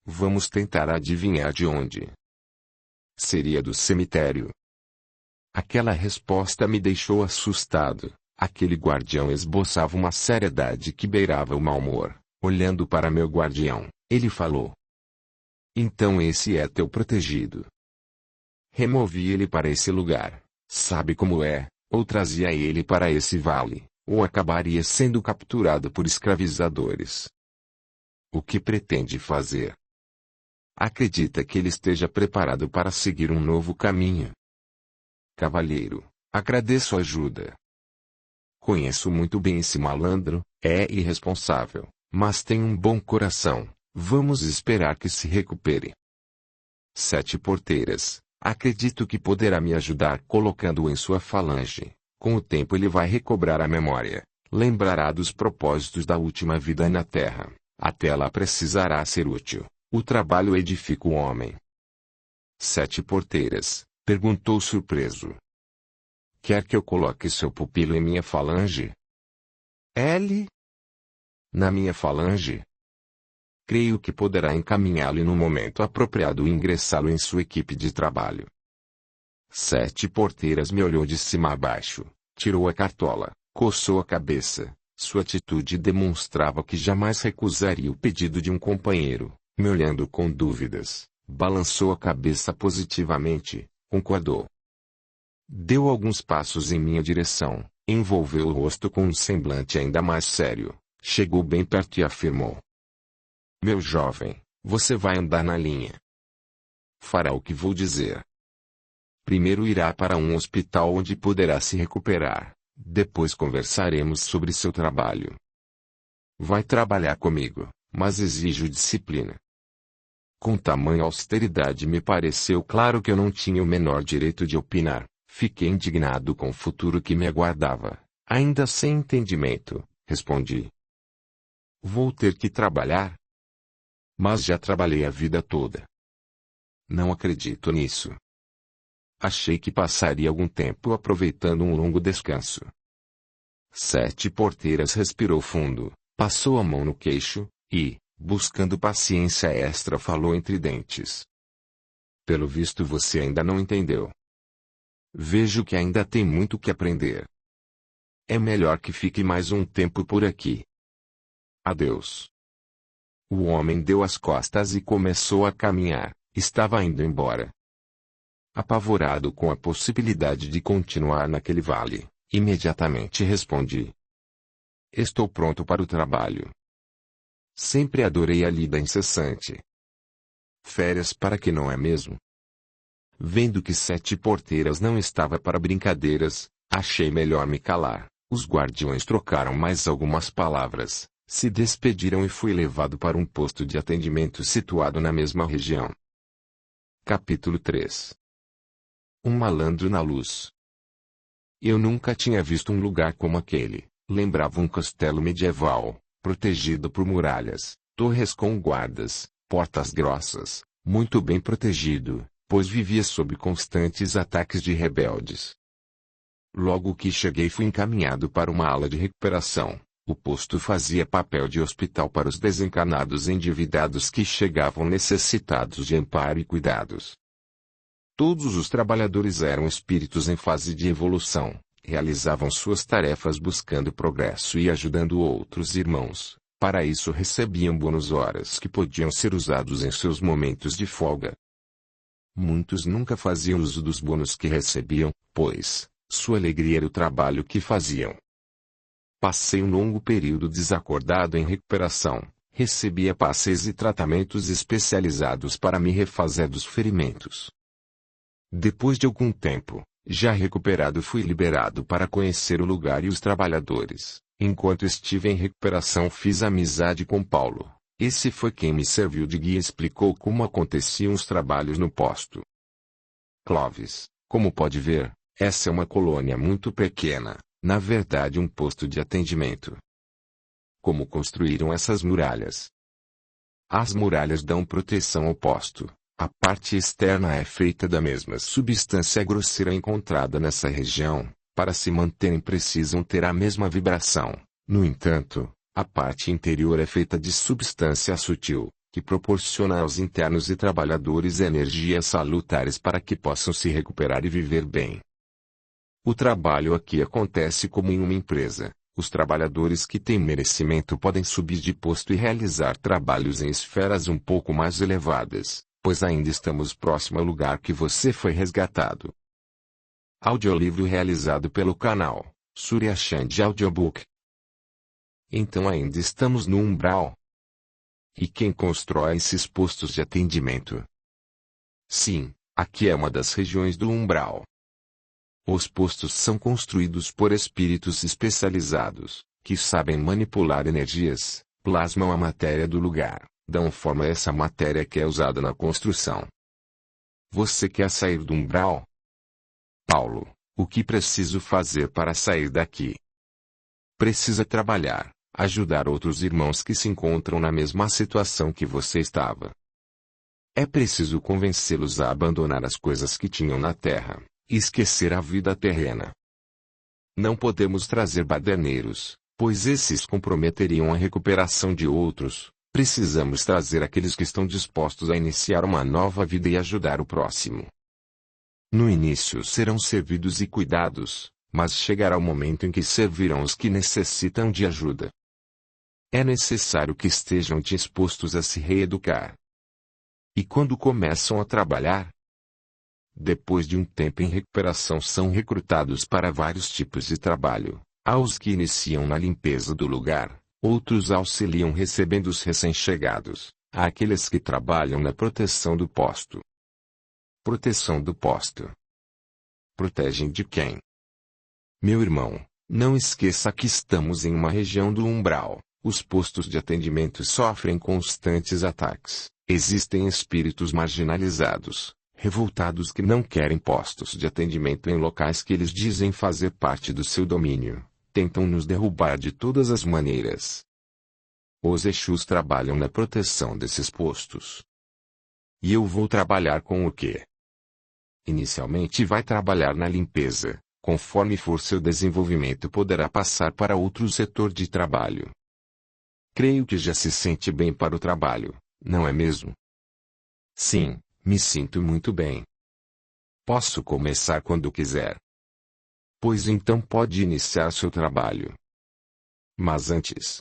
Vamos tentar adivinhar de onde. Seria do cemitério. Aquela resposta me deixou assustado. Aquele guardião esboçava uma seriedade que beirava o mau humor. Olhando para meu guardião, ele falou. Então esse é teu protegido. Removi ele para esse lugar. Sabe como é? Ou trazia ele para esse vale, ou acabaria sendo capturado por escravizadores. O que pretende fazer? Acredita que ele esteja preparado para seguir um novo caminho? Cavalheiro, agradeço a ajuda. Conheço muito bem esse malandro, é irresponsável, mas tem um bom coração. Vamos esperar que se recupere. Sete Porteiras, acredito que poderá me ajudar colocando-o em sua falange. Com o tempo ele vai recobrar a memória, lembrará dos propósitos da última vida na terra. Até lá precisará ser útil. O trabalho edifica o homem. Sete Porteiras, perguntou surpreso. Quer que eu coloque seu pupilo em minha falange? L? Na minha falange? Creio que poderá encaminhá-lo no momento apropriado e ingressá-lo em sua equipe de trabalho. Sete Porteiras me olhou de cima a baixo, tirou a cartola, coçou a cabeça. Sua atitude demonstrava que jamais recusaria o pedido de um companheiro. Me olhando com dúvidas, balançou a cabeça positivamente, concordou. Deu alguns passos em minha direção, envolveu o rosto com um semblante ainda mais sério, chegou bem perto e afirmou. Meu jovem, você vai andar na linha. Fará o que vou dizer. Primeiro irá para um hospital onde poderá se recuperar, depois conversaremos sobre seu trabalho. Vai trabalhar comigo, mas exijo disciplina. Com tamanha austeridade me pareceu claro que eu não tinha o menor direito de opinar. Fiquei indignado com o futuro que me aguardava. Ainda sem entendimento, respondi. Vou ter que trabalhar? Mas já trabalhei a vida toda. Não acredito nisso. Achei que passaria algum tempo aproveitando um longo descanso. Sete Porteiras respirou fundo, passou a mão no queixo, e, buscando paciência extra, falou entre dentes. Pelo visto você ainda não entendeu. Vejo que ainda tem muito que aprender. É melhor que fique mais um tempo por aqui. Adeus. O homem deu as costas e começou a caminhar, estava indo embora. Apavorado com a possibilidade de continuar naquele vale, imediatamente respondi. Estou pronto para o trabalho. Sempre adorei a lida incessante. Férias para que não é mesmo? Vendo que Sete Porteiras não estava para brincadeiras, achei melhor me calar. Os guardiões trocaram mais algumas palavras, se despediram e fui levado para um posto de atendimento situado na mesma região. Capítulo 3. Um malandro na luz. Eu nunca tinha visto um lugar como aquele. Lembrava um castelo medieval, protegido por muralhas, torres com guardas, portas grossas, muito bem protegido, pois vivia sob constantes ataques de rebeldes. Logo que cheguei fui encaminhado para uma ala de recuperação. O posto fazia papel de hospital para os desencarnados endividados que chegavam necessitados de amparo e cuidados. Todos os trabalhadores eram espíritos em fase de evolução, realizavam suas tarefas buscando progresso e ajudando outros irmãos. Para isso recebiam bônus horas que podiam ser usados em seus momentos de folga. Muitos nunca faziam uso dos bônus que recebiam, pois sua alegria era o trabalho que faziam. Passei um longo período desacordado em recuperação, recebia passes e tratamentos especializados para me refazer dos ferimentos. Depois de algum tempo, já recuperado, fui liberado para conhecer o lugar e os trabalhadores. Enquanto estive em recuperação fiz amizade com Paulo. Esse foi quem me serviu de guia e explicou como aconteciam os trabalhos no posto. Clovis, como pode ver, essa é uma colônia muito pequena, na verdade um posto de atendimento. Como construíram essas muralhas? As muralhas dão proteção ao posto, A parte externa é feita da mesma substância grosseira encontrada nessa região. Para se manterem precisam ter a mesma vibração. No entanto, a parte interior é feita de substância sutil, que proporciona aos internos e trabalhadores energias salutares para que possam se recuperar e viver bem. O trabalho aqui acontece como em uma empresa. Os trabalhadores que têm merecimento podem subir de posto e realizar trabalhos em esferas um pouco mais elevadas, pois ainda estamos próximo ao lugar que você foi resgatado. Audiolivro realizado pelo canal Surya Chand Audiobook. Então ainda estamos no umbral. E quem constrói esses postos de atendimento? Sim, aqui é uma das regiões do umbral. Os postos são construídos por espíritos especializados, que sabem manipular energias, plasmam a matéria do lugar, dão forma a essa matéria que é usada na construção. Você quer sair do umbral? Paulo, o que preciso fazer para sair daqui? Precisa trabalhar, ajudar outros irmãos que se encontram na mesma situação que você estava. É preciso convencê-los a abandonar as coisas que tinham na terra, e esquecer a vida terrena. Não podemos trazer baderneiros, pois esses comprometeriam a recuperação de outros. Precisamos trazer aqueles que estão dispostos a iniciar uma nova vida e ajudar o próximo. No início serão servidos e cuidados, mas chegará o momento em que servirão os que necessitam de ajuda. É necessário que estejam dispostos a se reeducar. E quando começam a trabalhar? Depois de um tempo em recuperação são recrutados para vários tipos de trabalho. Há os que iniciam na limpeza do lugar, outros auxiliam recebendo os recém-chegados, há aqueles que trabalham na proteção do posto. Proteção do posto. Protegem de quem? Meu irmão, não esqueça que estamos em uma região do umbral. Os postos de atendimento sofrem constantes ataques. Existem espíritos marginalizados, revoltados que não querem postos de atendimento em locais que eles dizem fazer parte do seu domínio. Tentam nos derrubar de todas as maneiras. Os Exus trabalham na proteção desses postos. E eu vou trabalhar com o quê? Inicialmente vai trabalhar na limpeza. Conforme for seu desenvolvimento poderá passar para outro setor de trabalho. Creio que já se sente bem para o trabalho, não é mesmo? Sim, me sinto muito bem. Posso começar quando quiser. Pois então pode iniciar seu trabalho. Mas antes,